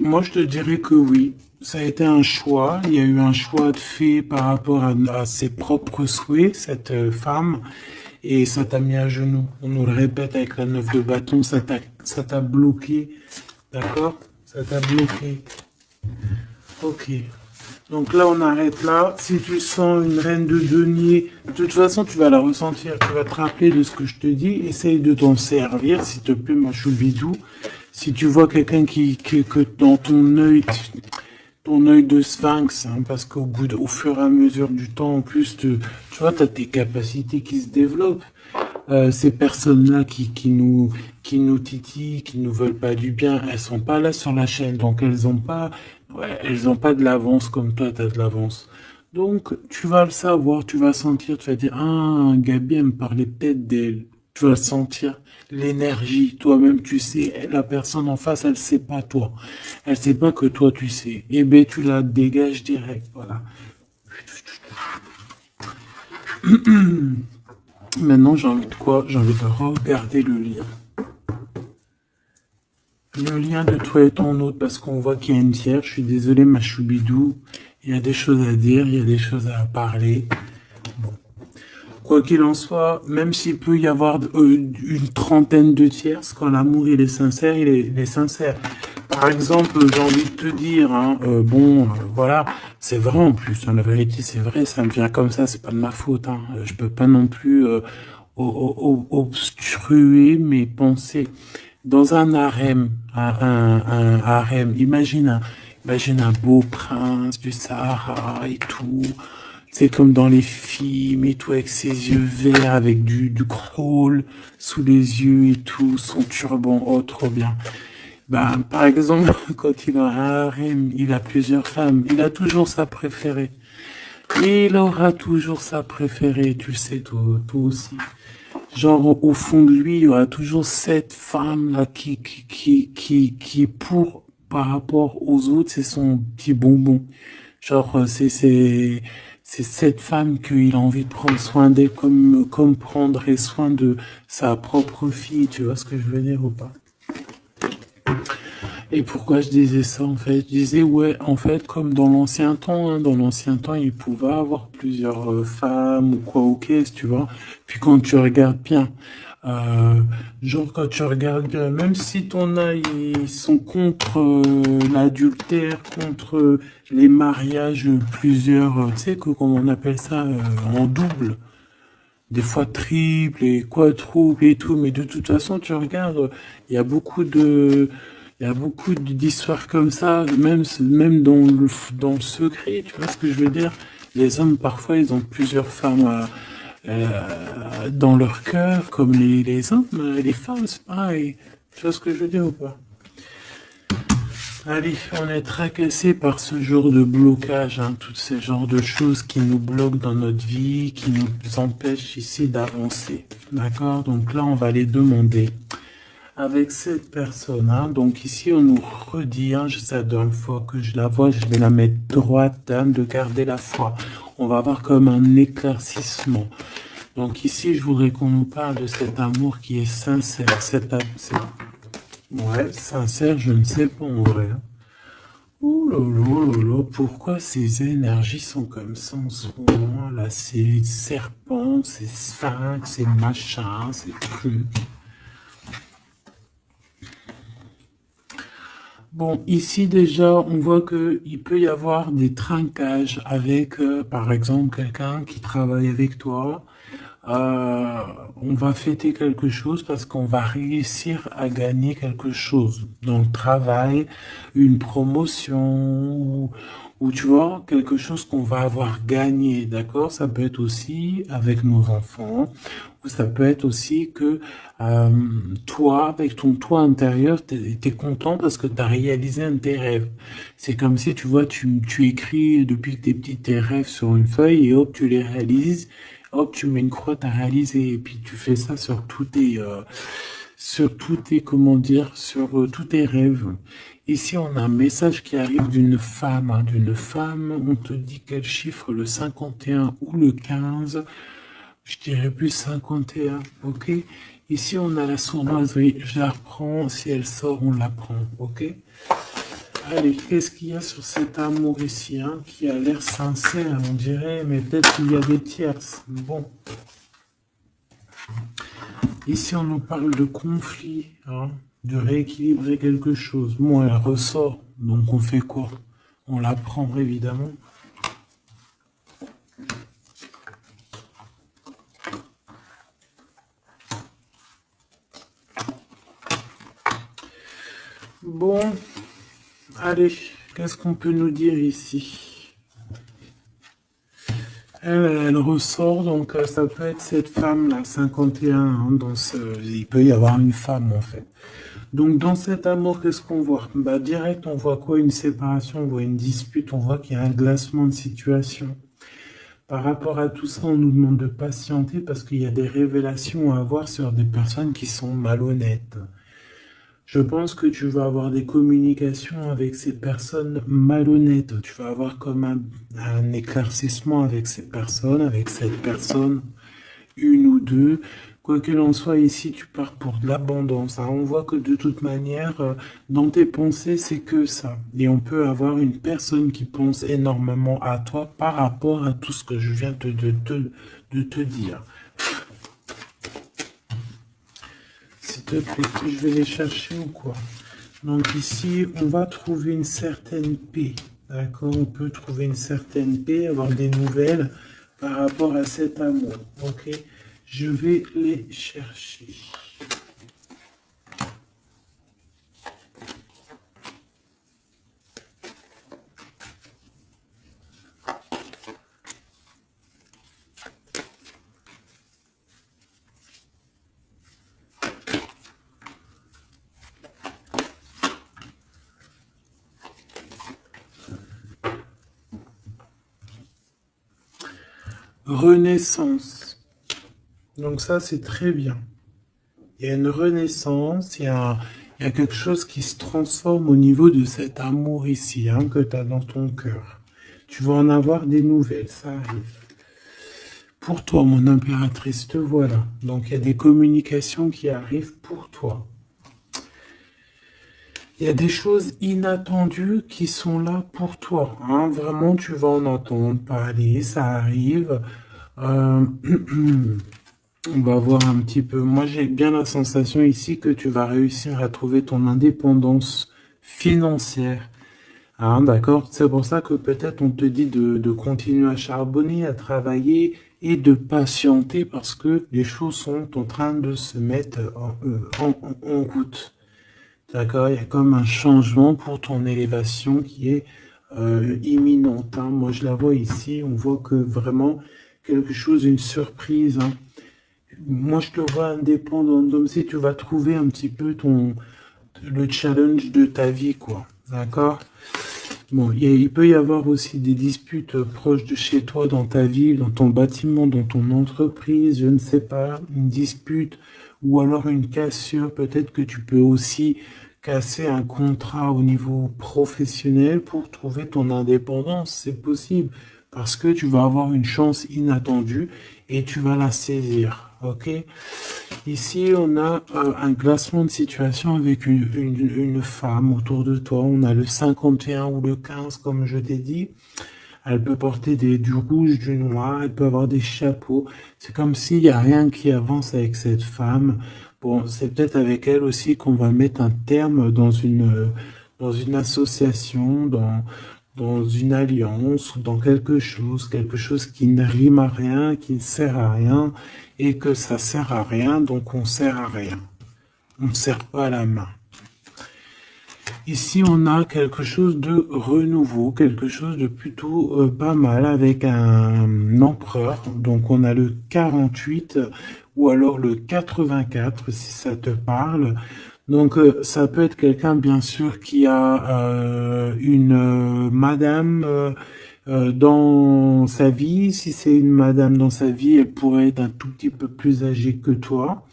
moi, je te dirais que oui. Ça a été un choix. Il y a eu un choix de fait par rapport à ses propres souhaits, cette femme. Et ça t'a mis à genoux. On nous le répète avec la 9 de bâton, ça t'a bloqué. D'accord? Ça t'a bloqué. Ok. Donc là, on arrête là. Si tu sens une reine de denier, de toute façon, tu vas la ressentir. Tu vas te rappeler de ce que je te dis. Essaye de t'en servir, s'il te plaît, ma choubidou. Si tu vois quelqu'un que dans ton œil de sphinx, hein, parce au fur et à mesure du temps, en plus, tu vois, tu as tes capacités qui se développent. Ces personnes-là qui nous titillent, qui nous veulent pas du bien, elles sont pas là sur la chaîne, donc elles ont pas de l'avance comme toi, tu as de l'avance. Donc, tu vas le savoir, tu vas sentir, tu vas dire, ah, Gabi, elle me parlait peut-être d'elle. Tu vas sentir l'énergie, toi-même, tu sais, la personne en face, elle sait pas toi. Elle sait pas que toi, tu sais. Eh ben, tu la dégages direct, voilà. Maintenant, j'ai envie de quoi? J'ai envie de regarder le lien. Le lien de toi et ton autre, parce qu'on voit qu'il y a une tiers. Je suis désolé, ma choubidou. Il y a des choses à dire, il y a des choses à parler. Bon. Quoi qu'il en soit, même s'il peut y avoir une trentaine de tierces, quand l'amour il est sincère, il est sincère. Par exemple, j'ai envie de te dire, hein, voilà, c'est vrai en plus, hein, la vérité c'est vrai, ça me vient comme ça, c'est pas de ma faute, hein, je peux pas non plus obstruer mes pensées. Dans un harem, un harem, imagine un beau prince du Sahara et tout, c'est comme dans les films et tout, avec ses yeux verts, avec du crawl sous les yeux et tout, son turban, oh trop bien. Ben, par exemple, quand il a un harem, il a plusieurs femmes, il a toujours sa préférée. Il aura toujours sa préférée, tu le sais, toi aussi. Genre, au fond de lui, il y aura toujours cette femme-là qui, par rapport aux autres, c'est son petit bonbon. Genre, c'est cette femme qu'il a envie de prendre soin d'elle comme prendrait soin de sa propre fille, tu vois ce que je veux dire ou pas? Et pourquoi je disais ça en fait? Je disais ouais, en fait, comme dans l'ancien temps, hein, dans l'ancien temps, il pouvait avoir plusieurs femmes ou quoi ou qu'est-ce, tu vois. Puis quand tu regardes bien, euh, genre quand tu regardes bien, même si ton œil ils sont contre l'adultère, contre les mariages plusieurs, tu sais que comment on appelle ça en double, des fois triple et quadruple et tout, mais de toute façon, tu regardes, il y a beaucoup de, il y a beaucoup d'histoires comme ça, même dans le secret, tu vois ce que je veux dire? Les hommes, parfois, ils ont plusieurs femmes dans leur cœur, comme les hommes, les femmes, c'est pareil. Tu vois ce que je veux dire ou pas? Allez, on est tracassé par ce genre de blocage, hein, tous ces genres de choses qui nous bloquent dans notre vie, qui nous empêchent ici d'avancer. D'accord? Donc là, on va les demander avec cette personne. Hein. Donc ici, on nous redit, hein, c'est la dernière fois que je la vois, je vais la mettre droite, hein, de garder la foi. On va avoir comme un éclaircissement. Donc ici, je voudrais qu'on nous parle de cet amour qui est sincère. Ouais, sincère, je ne sais pas en vrai. Hein. Ouh là là là là, pourquoi ces énergies sont comme ça en ce moment là? Ces serpents, ces sphinx, ces machins, ces trucs. Bon, ici déjà, on voit que il peut y avoir des trinquages avec, par exemple, quelqu'un qui travaille avec toi. Euh, on va fêter quelque chose parce qu'on va réussir à gagner quelque chose dans le travail, une promotion ou tu vois, quelque chose qu'on va avoir gagné, d'accord? Ça peut être aussi avec nos enfants, ou ça peut être aussi que euh, toi, avec ton toi intérieur, t'es content parce que tu as réalisé un de tes rêves. C'est comme si, tu vois, tu écris depuis que t'es petit tes rêves sur une feuille et hop, tu les réalises. Hop, tu mets une croix, t'as réalisé, et puis tu fais ça sur tous tes, comment dire, sur tous tes rêves. Ici, on a un message qui arrive d'une femme, hein, d'une femme. On te dit quel chiffre, le 51 ou le 15. Je dirais plus 51, ok? Ici, on a la sournoiserie. Je la reprends. Si elle sort, on la prend, ok? Allez, qu'est-ce qu'il y a sur cet amour ici, hein, qui a l'air sincère, on dirait, mais peut-être qu'il y a des tierces. Bon, ici on nous parle de conflit, hein, de rééquilibrer quelque chose. Bon, elle ressort, donc on fait quoi? On la prend évidemment. Bon, allez, qu'est-ce qu'on peut nous dire ici? Elle ressort, donc ça peut être cette femme-là, 51, hein, il peut y avoir une femme en fait. Donc dans cet amour, qu'est-ce qu'on voit? Bah direct, on voit quoi? Une séparation, on voit une dispute, on voit qu'il y a un glacement de situation. Par rapport à tout ça, on nous demande de patienter parce qu'il y a des révélations à avoir sur des personnes qui sont malhonnêtes. Je pense que tu vas avoir des communications avec ces personnes malhonnêtes. Tu vas avoir comme un éclaircissement avec ces personnes, avec cette personne, une ou deux. Quoi qu'il en soit, ici, tu pars pour de l'abondance. Hein. On voit que de toute manière, dans tes pensées, c'est que ça. Et on peut avoir une personne qui pense énormément à toi par rapport à tout ce que je viens de te dire. S'il te plaît, je vais les chercher ou quoi? Donc ici, on va trouver une certaine paix. D'accord? On peut trouver une certaine paix, avoir des nouvelles par rapport à cet amour. Ok? Je vais les chercher. Renaissance. Donc ça, c'est très bien. Il y a une renaissance, il y a quelque chose qui se transforme au niveau de cet amour ici, hein, que tu as dans ton cœur. Tu vas en avoir des nouvelles, ça arrive. Pour toi, mon impératrice, te voilà. Donc il y a des communications qui arrivent pour toi. Il y a des choses inattendues qui sont là pour toi, hein. Vraiment, tu vas en entendre parler, ça arrive. Euh, on va voir un petit peu. Moi, j'ai bien la sensation ici que tu vas réussir à trouver ton indépendance financière. Ah, d'accord. C'est pour ça que peut-être on te dit de continuer à charbonner, à travailler et de patienter parce que les choses sont en train de se mettre en route. D'accord? Il y a comme un changement pour ton élévation qui est imminente, hein. Moi, je la vois ici. On voit que vraiment quelque chose, une surprise, hein. Moi, je te vois indépendant, comme si tu vas trouver un petit peu le challenge de ta vie, quoi. D'accord? Bon, il peut y avoir aussi des disputes proches de chez toi, dans ta ville, dans ton bâtiment, dans ton entreprise, je ne sais pas, une dispute ou alors une cassure. Peut-être que tu peux aussi casser un contrat au niveau professionnel pour trouver ton indépendance. C'est possible parce que tu vas avoir une chance inattendue et tu vas la saisir. Ok? Ici, on a un classement de situation avec une femme autour de toi. On a le 51 ou le 15, comme je t'ai dit. Elle peut porter du rouge, du noir, elle peut avoir des chapeaux. C'est comme s'il n'y a rien qui avance avec cette femme. Bon, c'est peut-être avec elle aussi qu'on va mettre un terme dans une association, dans une alliance, ou dans quelque chose qui ne rime à rien, qui ne sert à rien, et que ça sert à rien, donc on sert à rien. On ne sert pas à la main. Ici, on a quelque chose de renouveau, quelque chose de plutôt pas mal avec un empereur. Donc, on a le 48 ou alors le 84, si ça te parle. Donc, ça peut être quelqu'un, bien sûr, qui a une madame dans sa vie. Si c'est une madame dans sa vie, elle pourrait être un tout petit peu plus âgée que toi.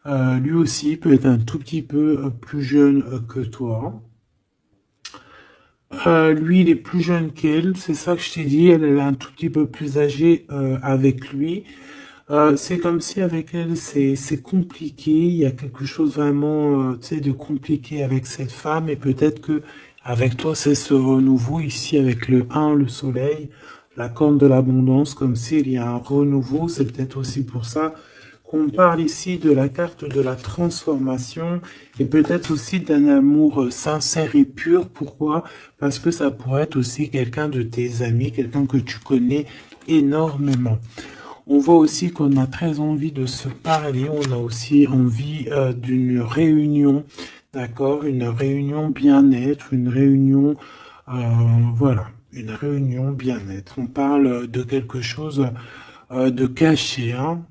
Lui aussi peut être un tout petit peu plus jeune que toi. Lui, il est plus jeune qu'elle, c'est ça que je t'ai dit. Elle est un tout petit peu plus âgée avec lui. C'est comme si avec elle, c'est compliqué. Il y a quelque chose vraiment, tu sais, de compliqué avec cette femme. Et peut-être que avec toi, c'est ce renouveau ici avec le 1, le soleil, la corne de l'abondance, comme s'il y a un renouveau. C'est peut-être aussi pour ça qu'on parle ici de la carte de la transformation et peut-être aussi d'un amour sincère et pur. Pourquoi? Parce que ça pourrait être aussi quelqu'un de tes amis, quelqu'un que tu connais énormément. On voit aussi qu'on a très envie de se parler, on a aussi envie d'une réunion, d'accord? Une réunion bien-être, une réunion, euh, voilà, une réunion bien-être. On parle de quelque chose de caché, hein?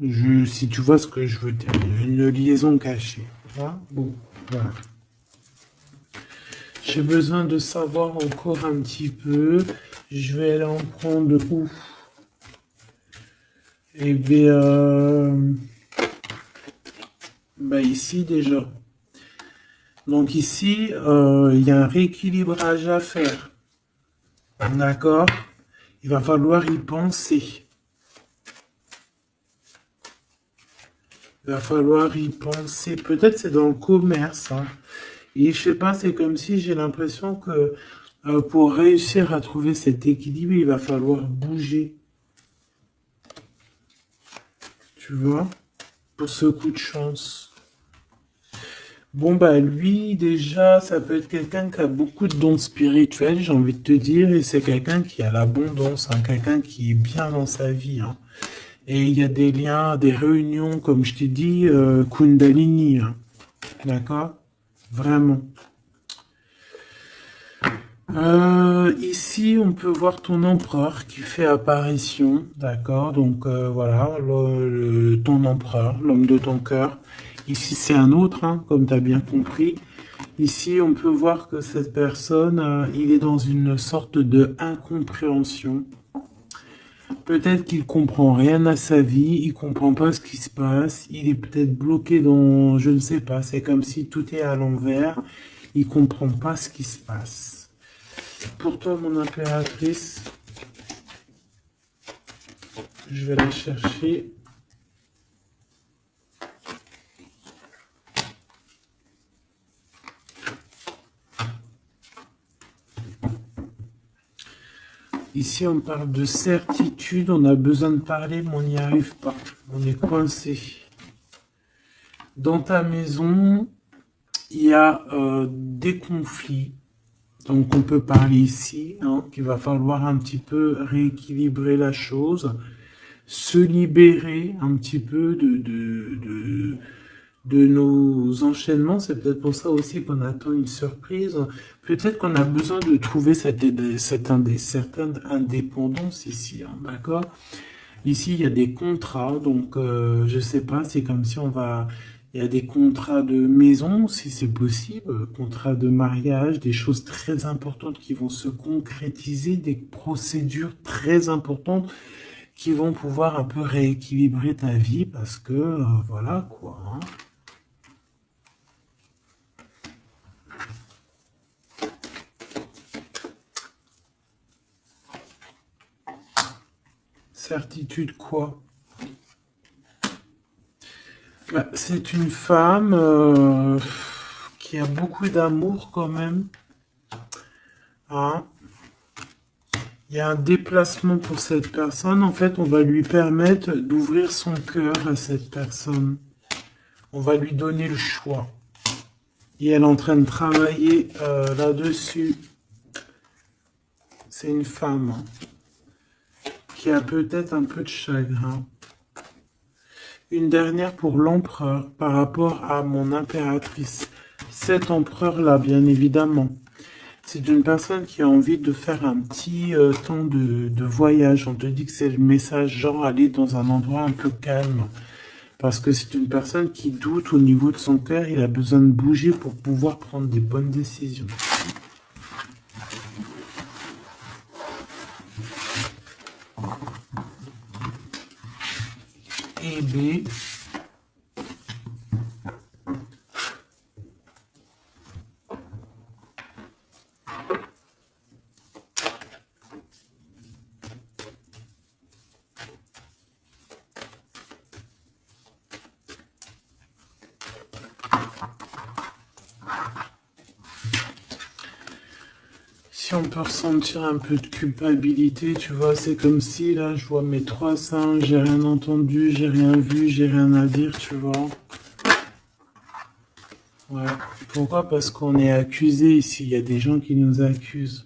Si tu vois ce que je veux dire, une liaison cachée. Hein. Bon, voilà. J'ai besoin de savoir encore un petit peu. Je vais aller en prendre où? Eh bien, bah ici déjà. Donc ici, il y a un rééquilibrage à faire. D'accord? Il va falloir y penser. Il va falloir y penser. Peut-être c'est dans le commerce, hein. Et je sais pas, c'est comme si j'ai l'impression que pour réussir à trouver cet équilibre, il va falloir bouger. Tu vois? Pour ce coup de chance. Bon, bah lui, déjà, ça peut être quelqu'un qui a beaucoup de dons spirituels, j'ai envie de te dire, et c'est quelqu'un qui a l'abondance, hein, quelqu'un qui est bien dans sa vie, hein. Et il y a des liens, des réunions, comme je t'ai dit, Kundalini, hein. D'accord? Vraiment. Ici, on peut voir ton empereur qui fait apparition, d'accord? Donc voilà, ton empereur, l'homme de ton cœur. Ici, c'est un autre, hein, comme tu as bien compris. Ici, on peut voir que cette personne, il est dans une sorte de incompréhension. Peut-être qu'il comprend rien à sa vie, il comprend pas ce qui se passe, il est peut-être bloqué dans, je ne sais pas, c'est comme si tout est à l'envers, il comprend pas ce qui se passe. Pour toi, mon impératrice, je vais la chercher. Ici, on parle de certitude. On a besoin de parler, mais on n'y arrive pas. On est coincé. Dans ta maison, il y a des conflits. Donc, on peut parler ici, hein, qu'il va falloir un petit peu rééquilibrer la chose, se libérer un petit peu de nos enchaînements. C'est peut-être pour ça aussi qu'on attend une surprise. Peut-être qu'on a besoin de trouver certaine indépendance ici, hein, d'accord? Ici, il y a des contrats, donc je sais pas, c'est comme si on va... Il y a des contrats de maison, si c'est possible, contrats de mariage, des choses très importantes qui vont se concrétiser, des procédures très importantes qui vont pouvoir un peu rééquilibrer ta vie parce que, voilà quoi, hein. Certitude quoi? Bah, c'est une femme qui a beaucoup d'amour quand même, hein. Il y a un déplacement pour cette personne. En fait, on va lui permettre d'ouvrir son cœur à cette personne. On va lui donner le choix. Et elle est en train de travailler là-dessus. C'est une femme, hein, qui a peut-être un peu de chagrin. Une dernière pour l'empereur par rapport à mon impératrice. Cet empereur-là, bien évidemment. C'est une personne qui a envie de faire un petit temps de voyage. On te dit que c'est le message genre aller dans un endroit un peu calme. Parce que c'est une personne qui doute au niveau de son cœur. Il a besoin de bouger pour pouvoir prendre des bonnes décisions. Et B. Si on peut ressentir un peu de culpabilité, tu vois, c'est comme si là je vois mes 3 5, j'ai rien entendu, j'ai rien vu, j'ai rien à dire, tu vois. Ouais. Pourquoi? Parce qu'on est accusé ici, il y a des gens qui nous accusent.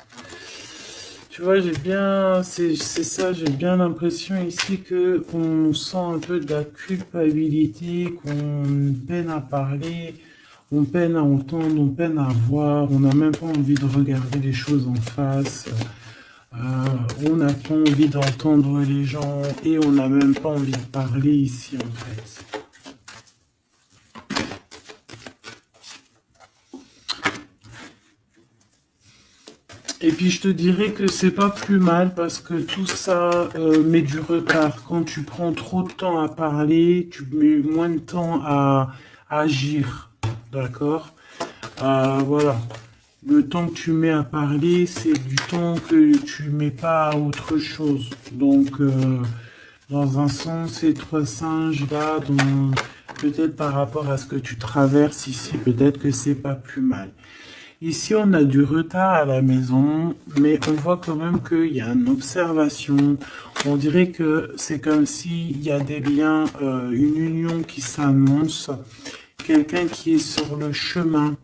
Tu vois, c'est ça, j'ai bien l'impression ici que on sent un peu de la culpabilité, qu'on peine à parler, on peine à entendre, on peine à voir, on n'a même pas envie de regarder les choses en face, on n'a pas envie d'entendre les gens et on n'a même pas envie de parler ici en fait. Et puis je te dirais que c'est pas plus mal parce que tout ça met du retard. Quand tu prends trop de temps à parler, tu mets moins de temps à agir. D'accord? Voilà. Le temps que tu mets à parler, c'est du temps que tu mets pas à autre chose. Donc, dans un sens, ces 3 singes là, peut-être par rapport à ce que tu traverses ici, peut-être que c'est pas plus mal. Ici, on a du retard à la maison, mais on voit quand même qu'il y a une observation. On dirait que c'est comme s'il y a des liens, une union qui s'annonce, quelqu'un qui est sur le chemin,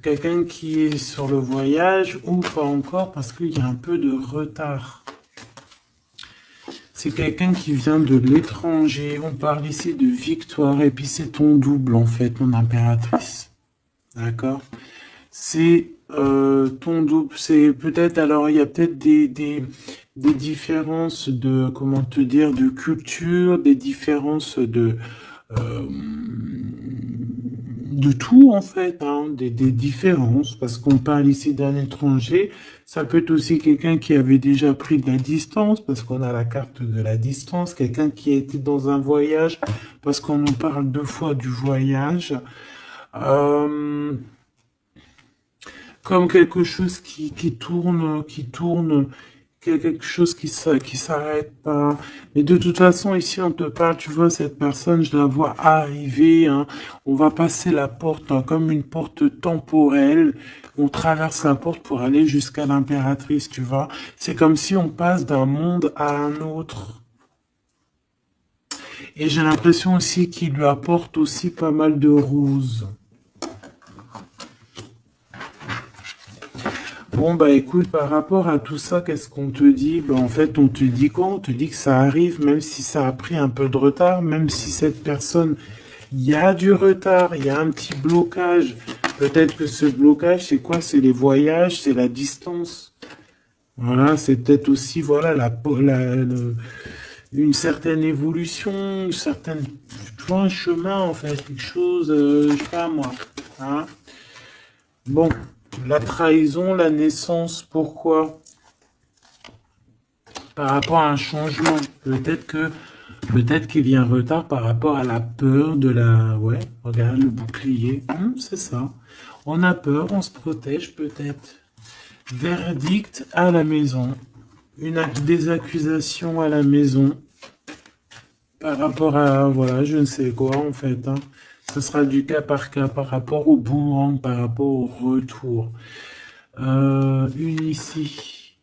quelqu'un qui est sur le voyage ou pas encore parce qu'il y a un peu de retard. C'est quelqu'un qui vient de l'étranger. On parle ici de victoire et puis c'est ton double en fait, mon impératrice. D'accord? C'est ton double, c'est peut-être, alors il y a peut-être des différences de, comment te dire, de culture, des différences de tout en fait, hein, des différences, parce qu'on parle ici d'un étranger, ça peut être aussi quelqu'un qui avait déjà pris de la distance, parce qu'on a la carte de la distance, quelqu'un qui a été dans un voyage, parce qu'on nous parle 2 fois du voyage. Euh, Comme quelque chose qui tourne, qu'il y a quelque chose qui s'arrête pas. Mais de toute façon, ici, on te parle, tu vois, cette personne, je la vois arriver, hein. On va passer la porte, hein, comme une porte temporelle. On traverse la porte pour aller jusqu'à l'impératrice, tu vois. C'est comme si on passe d'un monde à un autre. Et j'ai l'impression aussi qu'il lui apporte aussi pas mal de roses. Bon, bah écoute, par rapport à tout ça, qu'est-ce qu'on te dit? Bah, en fait, on te dit quoi? On te dit que ça arrive, même si ça a pris un peu de retard, même si cette personne, il y a du retard, il y a un petit blocage. Peut-être que ce blocage, c'est quoi? C'est les voyages, c'est la distance. Voilà, c'est peut-être aussi, voilà, une certaine évolution, une certaine, tu vois, un chemin, en fait, quelque chose, je sais pas moi, hein. Bon, la trahison, la naissance, pourquoi? Par rapport à un changement. Peut-être qu'il y a un retard par rapport à la peur de la... Ouais, regarde le bouclier. C'est ça. On a peur, on se protège peut-être. Verdict à la maison. Des accusations à la maison. Par rapport à... Voilà, je ne sais quoi en fait. Hein. Ce sera du cas par rapport au boomerang, par rapport au retour. Une ici.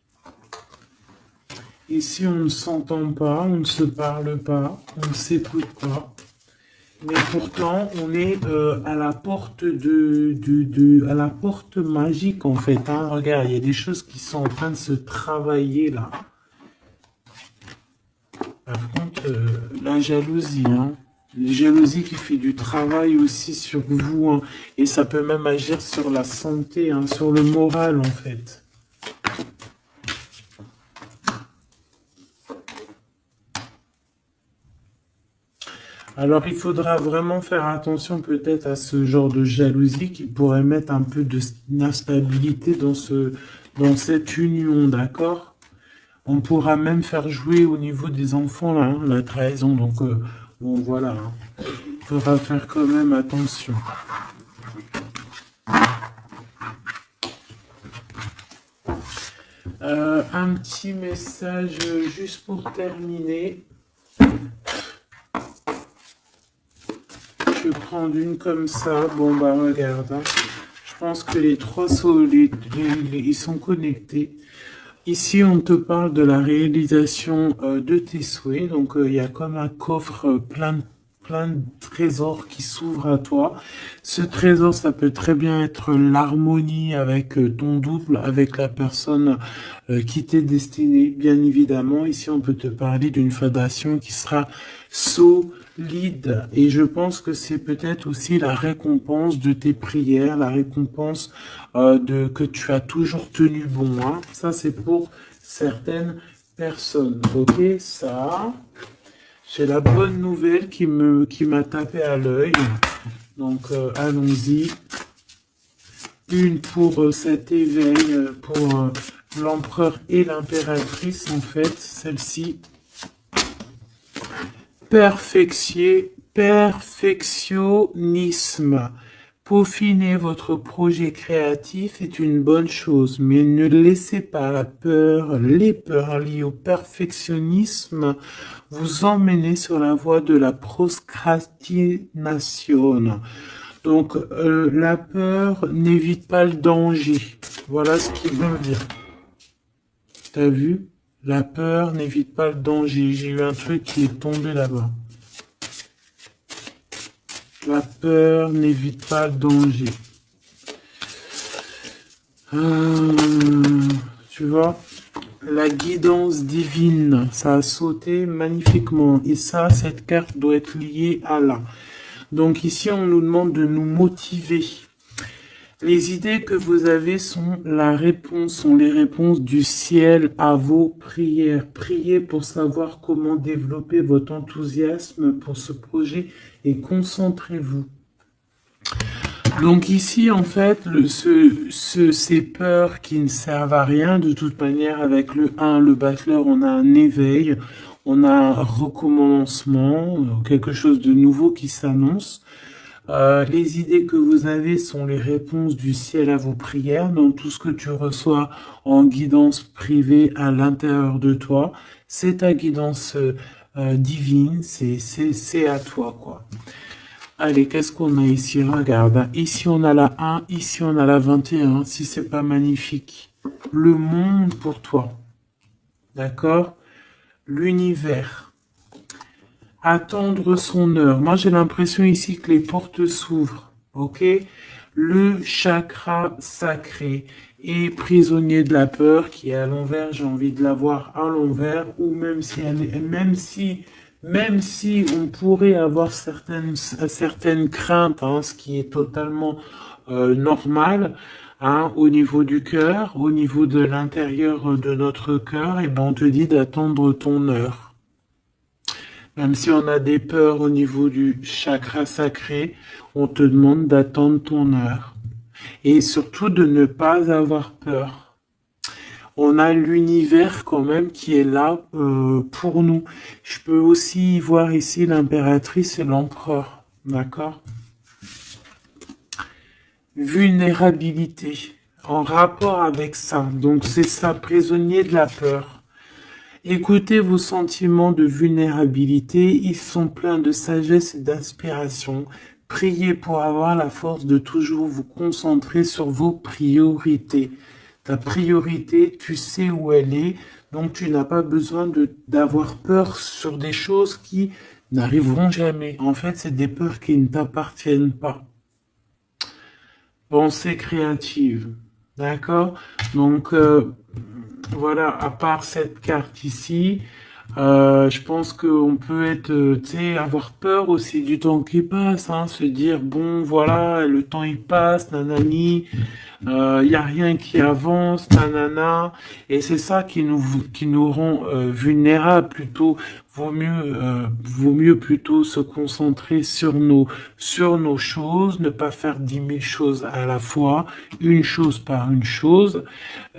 Ici, on ne s'entend pas, on ne se parle pas, on ne s'écoute pas. Mais pourtant, on est à la porte à la porte magique en fait. Hein. Regarde, il y a des choses qui sont en train de se travailler là. Par contre, la jalousie, hein. La jalousie qui fait du travail aussi sur vous, hein. Et ça peut même agir sur la santé, hein, sur le moral en fait. Alors, il faudra vraiment faire attention peut-être à ce genre de jalousie qui pourrait mettre un peu d'instabilité dans cette union, d'accord? On pourra même faire jouer au niveau des enfants, là, hein, la trahison. Donc, bon, voilà. Hein. Il faudra faire quand même attention. Un petit message juste pour terminer. Je vais prendre une comme ça. Bon, bah, regarde. Hein. Je pense que les trois sont, ils sont connectés. Ici, on te parle de la réalisation de tes souhaits. Donc, il y a comme un coffre plein de trésors qui s'ouvrent à toi. Ce trésor, ça peut très bien être l'harmonie avec ton double, avec la personne qui t'est destinée, bien évidemment. Ici, on peut te parler d'une fondation qui sera solide. Et je pense que c'est peut-être aussi la récompense de tes prières, la récompense que tu as toujours tenu bon. Hein. Ça, c'est pour certaines personnes. Ok, ça... J'ai la bonne nouvelle qui m'a tapé à l'œil. Donc, allons-y. Une pour cet éveil, pour l'empereur et l'impératrice, en fait. Celle-ci. Perfectionnisme. Peaufiner votre projet créatif est une bonne chose, mais ne laissez pas les peurs liées au perfectionnisme vous emmener sur la voie de la procrastination. Donc, la peur n'évite pas le danger. Voilà ce qu'il veut dire. T'as vu? La peur n'évite pas le danger. J'ai eu un truc qui est tombé là-bas. La peur n'évite pas le danger. Tu vois, la guidance divine, ça a sauté magnifiquement. Et ça, cette carte doit être liée à là. Donc ici, on nous demande de nous motiver. Les idées que vous avez sont les réponses du ciel à vos prières. Priez pour savoir comment développer votre enthousiasme pour ce projet et concentrez-vous. Donc ici, en fait, ces peurs qui ne servent à rien, de toute manière, avec le 1, le battleur, on a un éveil, on a un recommencement, quelque chose de nouveau qui s'annonce. Les idées que vous avez sont les réponses du ciel à vos prières. Donc tout ce que tu reçois en guidance privée à l'intérieur de toi, c'est ta guidance divine, c'est à toi, quoi. Allez, qu'est-ce qu'on a ici? Regarde, hein. Ici on a la 1, ici on a la 21, si c'est pas magnifique. Le monde pour toi, d'accord? L'univers. Attendre son heure. Moi, j'ai l'impression ici que les portes s'ouvrent. Ok? Le chakra sacré est prisonnier de la peur qui est à l'envers. J'ai envie de la voir à l'envers, ou même si on pourrait avoir certaines craintes, hein, ce qui est totalement normal, hein, au niveau du cœur, au niveau de l'intérieur de notre cœur, et ben on te dit d'attendre ton heure. Même si on a des peurs au niveau du chakra sacré, on te demande d'attendre ton heure. Et surtout de ne pas avoir peur. On a l'univers quand même qui est là pour nous. Je peux aussi voir ici l'impératrice et l'empereur. D'accord? Vulnérabilité. En rapport avec ça. Donc c'est ça, prisonnier de la peur. Écoutez vos sentiments de vulnérabilité, ils sont pleins de sagesse et d'inspiration. Priez pour avoir la force de toujours vous concentrer sur vos priorités. Ta priorité, tu sais où elle est, donc tu n'as pas besoin d'avoir peur sur des choses qui n'arriveront jamais. En fait, c'est des peurs qui ne t'appartiennent pas. Pensée créative, d'accord? Donc, voilà, à part cette carte ici, je pense qu'on peut être, tu sais, avoir peur aussi du temps qui passe, hein, se dire, bon, voilà, le temps il passe, nanani, il y a rien qui avance, nanana, et c'est ça qui nous rend vulnérables plutôt. Vaut mieux plutôt se concentrer sur nos choses, ne pas faire 10 000 choses à la fois, une chose par une chose,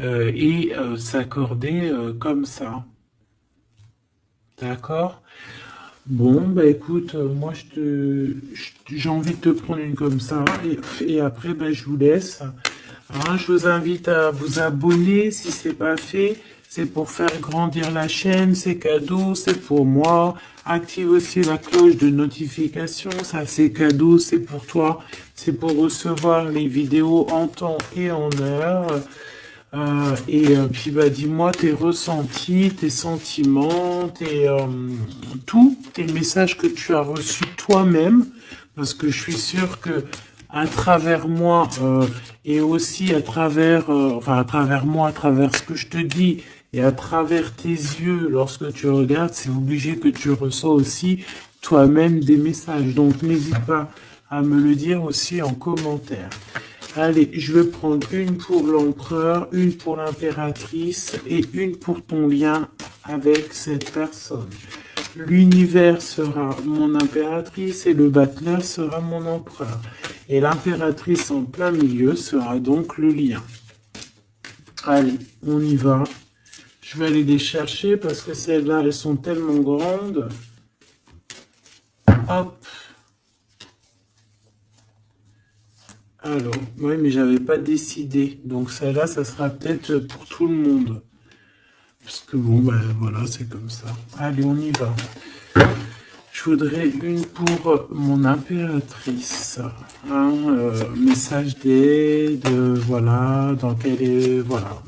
et s'accorder comme ça. D'accord? Bon, bah écoute, moi j'ai envie de te prendre une comme ça, et après, bah, je vous laisse. Hein, je vous invite à vous abonner si c'est pas fait. C'est pour faire grandir la chaîne, c'est cadeau, c'est pour moi. Active aussi la cloche de notification, ça c'est cadeau, c'est pour toi. C'est pour recevoir les vidéos en temps et en heure. Puis bah dis-moi tes ressentis, tes sentiments, tous tes messages que tu as reçus toi-même, parce que je suis sûr que à travers moi et aussi à travers, enfin à travers moi, à travers ce que je te dis et à travers tes yeux, lorsque tu regardes, c'est obligé que tu reçois aussi toi-même des messages. Donc n'hésite pas à me le dire aussi en commentaire. Allez, je vais prendre une pour l'empereur, une pour l'impératrice et une pour ton lien avec cette personne. L'univers sera mon impératrice et le battleur sera mon empereur. Et l'impératrice en plein milieu sera donc le lien. Allez, on y va. Je vais aller les chercher parce que celles-là, elles sont tellement grandes. Hop. Alors, oui, mais j'avais pas décidé. Donc celle-là, ça sera peut-être pour tout le monde. Parce que bon, ben voilà, c'est comme ça. Allez, on y va. Je voudrais une pour mon impératrice. Hein, message d'aide, voilà, dans quel est... Voilà,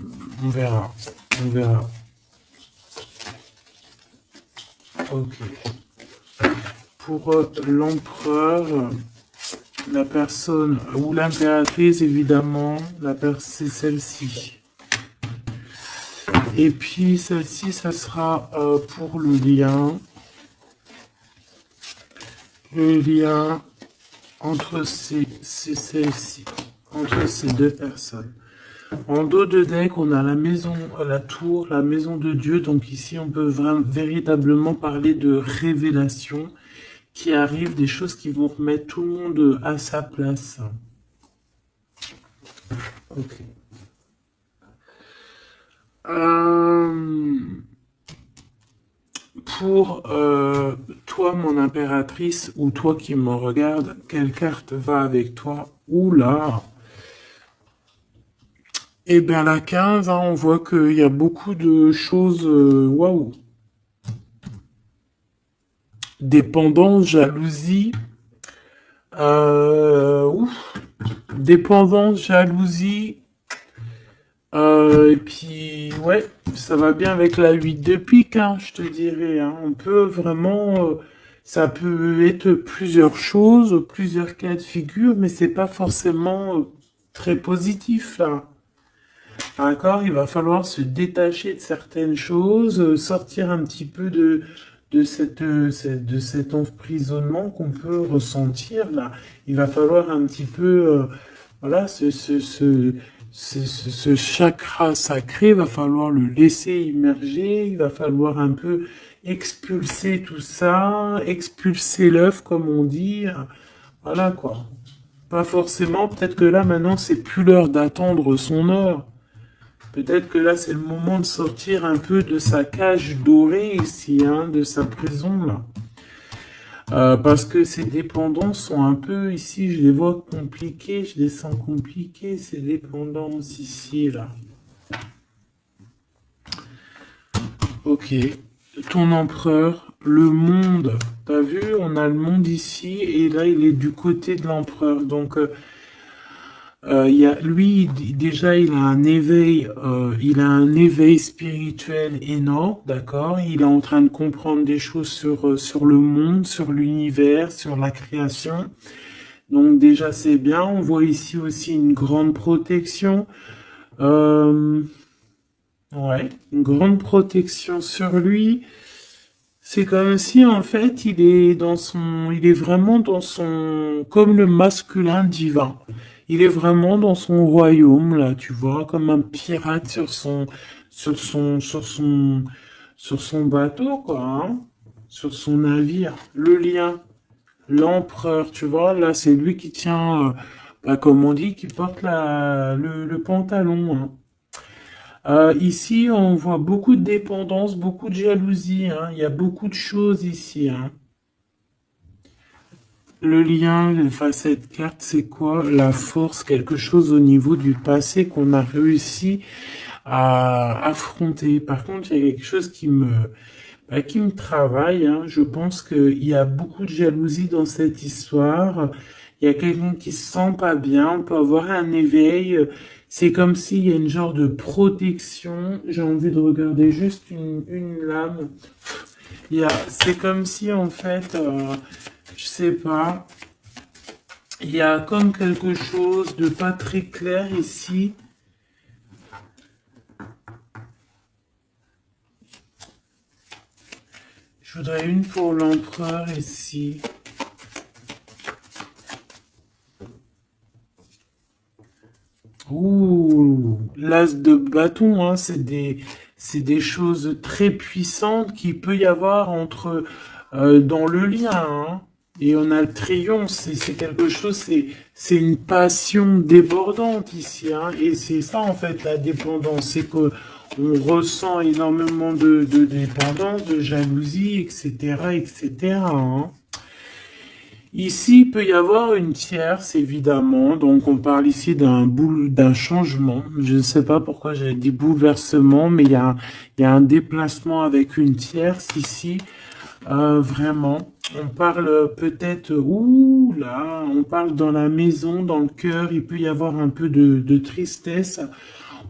on verra. On verra. Ok. Pour l'empereur... La personne ou l'impératrice, évidemment, c'est celle-ci. Et puis celle-ci, ça sera pour le lien entre celle-ci, entre ces deux personnes. En dos de deck, on a la maison, la tour, la maison de Dieu. Donc ici, on peut véritablement parler de révélation qui arrive, des choses qui vont remettre tout le monde à sa place. Ok. pour toi, mon impératrice, ou toi qui me regarde, quelle carte va avec toi? Oula! Eh bien, la 15, hein, on voit qu'il y a beaucoup de choses... Waouh! Dépendance, jalousie... ouf! Dépendance, jalousie... et puis, ouais, ça va bien avec la 8 de pique, hein, je te dirais. Hein. On peut vraiment... ça peut être plusieurs choses, plusieurs cas de figure, mais c'est pas forcément très positif, là. D'accord, il va falloir se détacher de certaines choses, sortir un petit peu de cet emprisonnement qu'on peut ressentir là. Il va falloir un petit peu, voilà, ce chakra sacré, il va falloir le laisser immerger, il va falloir un peu expulser tout ça, expulser l'œuf comme on dit, voilà quoi. Pas forcément, peut-être que là maintenant c'est plus l'heure d'attendre son heure. Peut-être que là, c'est le moment de sortir un peu de sa cage dorée ici, hein, de sa prison, là. Parce que ces dépendances sont un peu, ici, je les vois compliquées, je les sens compliquées, ces dépendances ici, là. Ok. Ton empereur, le monde. T'as vu, on a le monde ici, et là, il est du côté de l'empereur. Donc, lui, déjà, il a un éveil spirituel énorme, d'accord? Il est en train de comprendre des choses sur le monde, sur l'univers, sur la création. Donc déjà, c'est bien. On voit ici aussi une grande protection. Euh, ouais, une grande protection sur lui. C'est comme si, en fait, il est vraiment dans son, comme le masculin divin. Il est vraiment dans son royaume, là, tu vois, comme un pirate sur son bateau, quoi, hein, sur son navire. Le lien, l'empereur, tu vois, là, c'est lui qui tient, bah, comme on dit, qui porte le pantalon, hein. Ici, on voit beaucoup de dépendance, beaucoup de jalousie, hein. Il y a beaucoup de choses ici, hein. Le lien, enfin, cette carte, c'est quoi? La force, quelque chose au niveau du passé qu'on a réussi à affronter. Par contre, il y a quelque chose qui me travaille, hein. Je pense qu'il y a beaucoup de jalousie dans cette histoire. Il y a quelqu'un qui se sent pas bien. On peut avoir un éveil. C'est comme s'il y a une genre de protection. J'ai envie de regarder juste une lame. C'est comme si, en fait, je sais pas, il y a comme quelque chose de pas très clair ici. Je voudrais une pour l'empereur ici. Ouh, l'as de bâton, hein, c'est des choses très puissantes qu'il peut y avoir dans le lien, hein. Et on a le triomphe, c'est quelque chose, c'est une passion débordante ici, hein. Et c'est ça, en fait, la dépendance, c'est que on ressent énormément de dépendance, de jalousie, etc., etc., hein. Ici, il peut y avoir une tierce, évidemment. Donc, on parle ici d'un changement. Je ne sais pas pourquoi j'ai dit bouleversement, mais il y a un déplacement avec une tierce ici. Vraiment. On parle peut-être, ouh là, on parle dans la maison, dans le cœur. Il peut y avoir un peu de tristesse.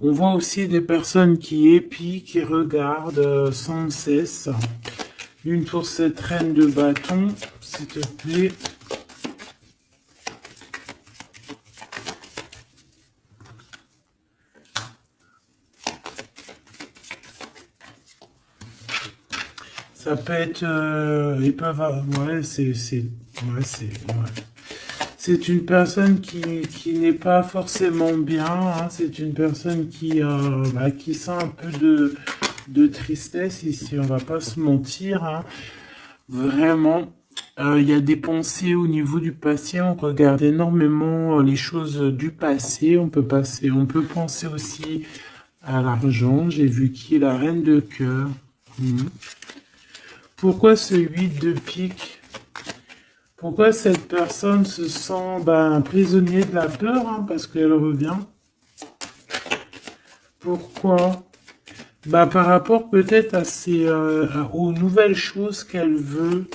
On voit aussi des personnes qui épient, qui regardent sans cesse. Une pour cette reine de bâton, s'il te plaît. Ça peut être, ils peuvent avoir, ouais, c'est une personne qui n'est pas forcément bien, hein. C'est une personne qui sent un peu de tristesse ici, on va pas se mentir, hein. Vraiment, il y a des pensées au niveau du passé, on regarde énormément les choses du passé, on peut penser aussi à l'argent, j'ai vu qui est la reine de cœur. Mhm. Pourquoi ce 8 de pique? Pourquoi cette personne se sent prisonnier de la peur, hein, parce qu'elle revient? Pourquoi? Par rapport peut-être à aux nouvelles choses qu'elle veut.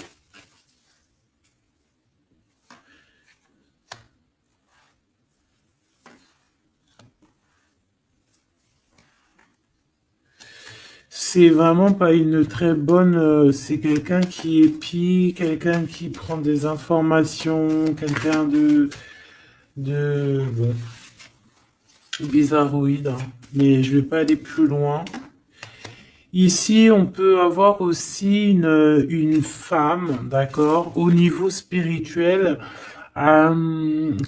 C'est vraiment pas une très bonne... c'est quelqu'un qui épie, quelqu'un qui prend des informations, quelqu'un bon, bizarroïde, hein. Mais je vais pas aller plus loin. Ici, on peut avoir aussi une femme, d'accord, au niveau spirituel,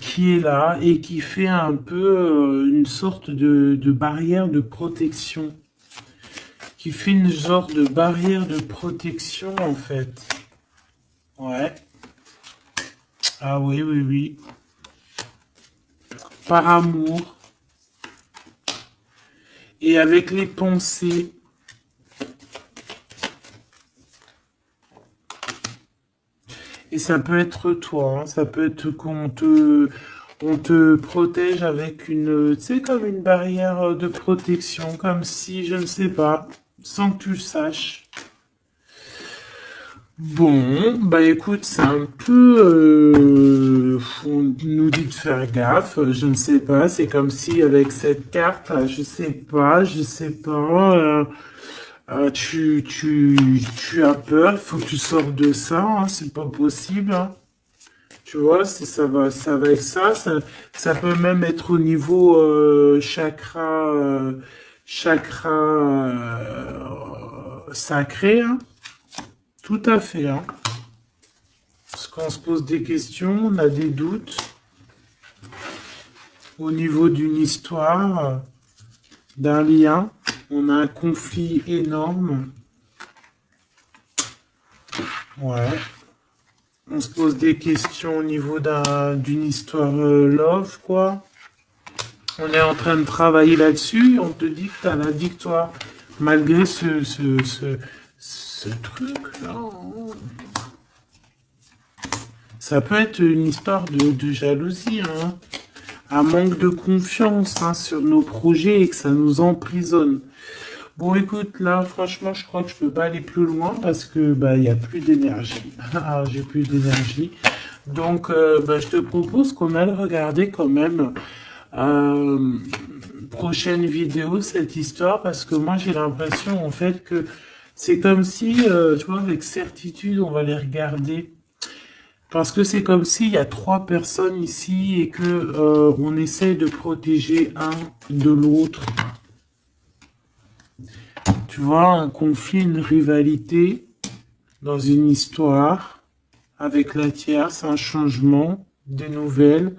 qui est là et qui fait un peu une sorte de barrière de protection. Qui fait une sorte de barrière de protection, en fait. Ouais. Ah oui, oui, oui. Par amour. Et avec les pensées. Et ça peut être toi, hein, ça peut être on te protège avec une, tu sais, comme une barrière de protection, comme si, je ne sais pas, sans que tu le saches. Bon, écoute, c'est un peu, on nous dit de faire gaffe, je ne sais pas, c'est comme si avec cette carte, là, je sais pas, tu as peur, il faut que tu sortes de ça, hein, c'est pas possible, hein. Tu vois, si ça va avec ça peut même être au niveau chakra sacré, hein. Tout à fait, hein. Parce qu'on se pose des questions, on a des doutes au niveau d'une histoire, d'un lien. On a un conflit énorme. Ouais. On se pose des questions au niveau d'une histoire love, quoi. On est en train de travailler là-dessus. On te dit que tu as la victoire. Malgré ce truc-là. Ça peut être une histoire de jalousie, hein. Un manque de confiance, hein, sur nos projets et que ça nous emprisonne. Bon, écoute, là, franchement, je crois que je peux pas aller plus loin parce que il y a plus d'énergie. Ah, j'ai plus d'énergie. Donc, je te propose qu'on aille regarder quand même prochaine vidéo cette histoire parce que moi j'ai l'impression en fait que c'est comme si, tu vois, avec certitude, on va les regarder. Parce que c'est comme s'il y a 3 personnes ici et que on essaie de protéger un de l'autre. Tu vois, un conflit, une rivalité dans une histoire avec la tierce, un changement, des nouvelles.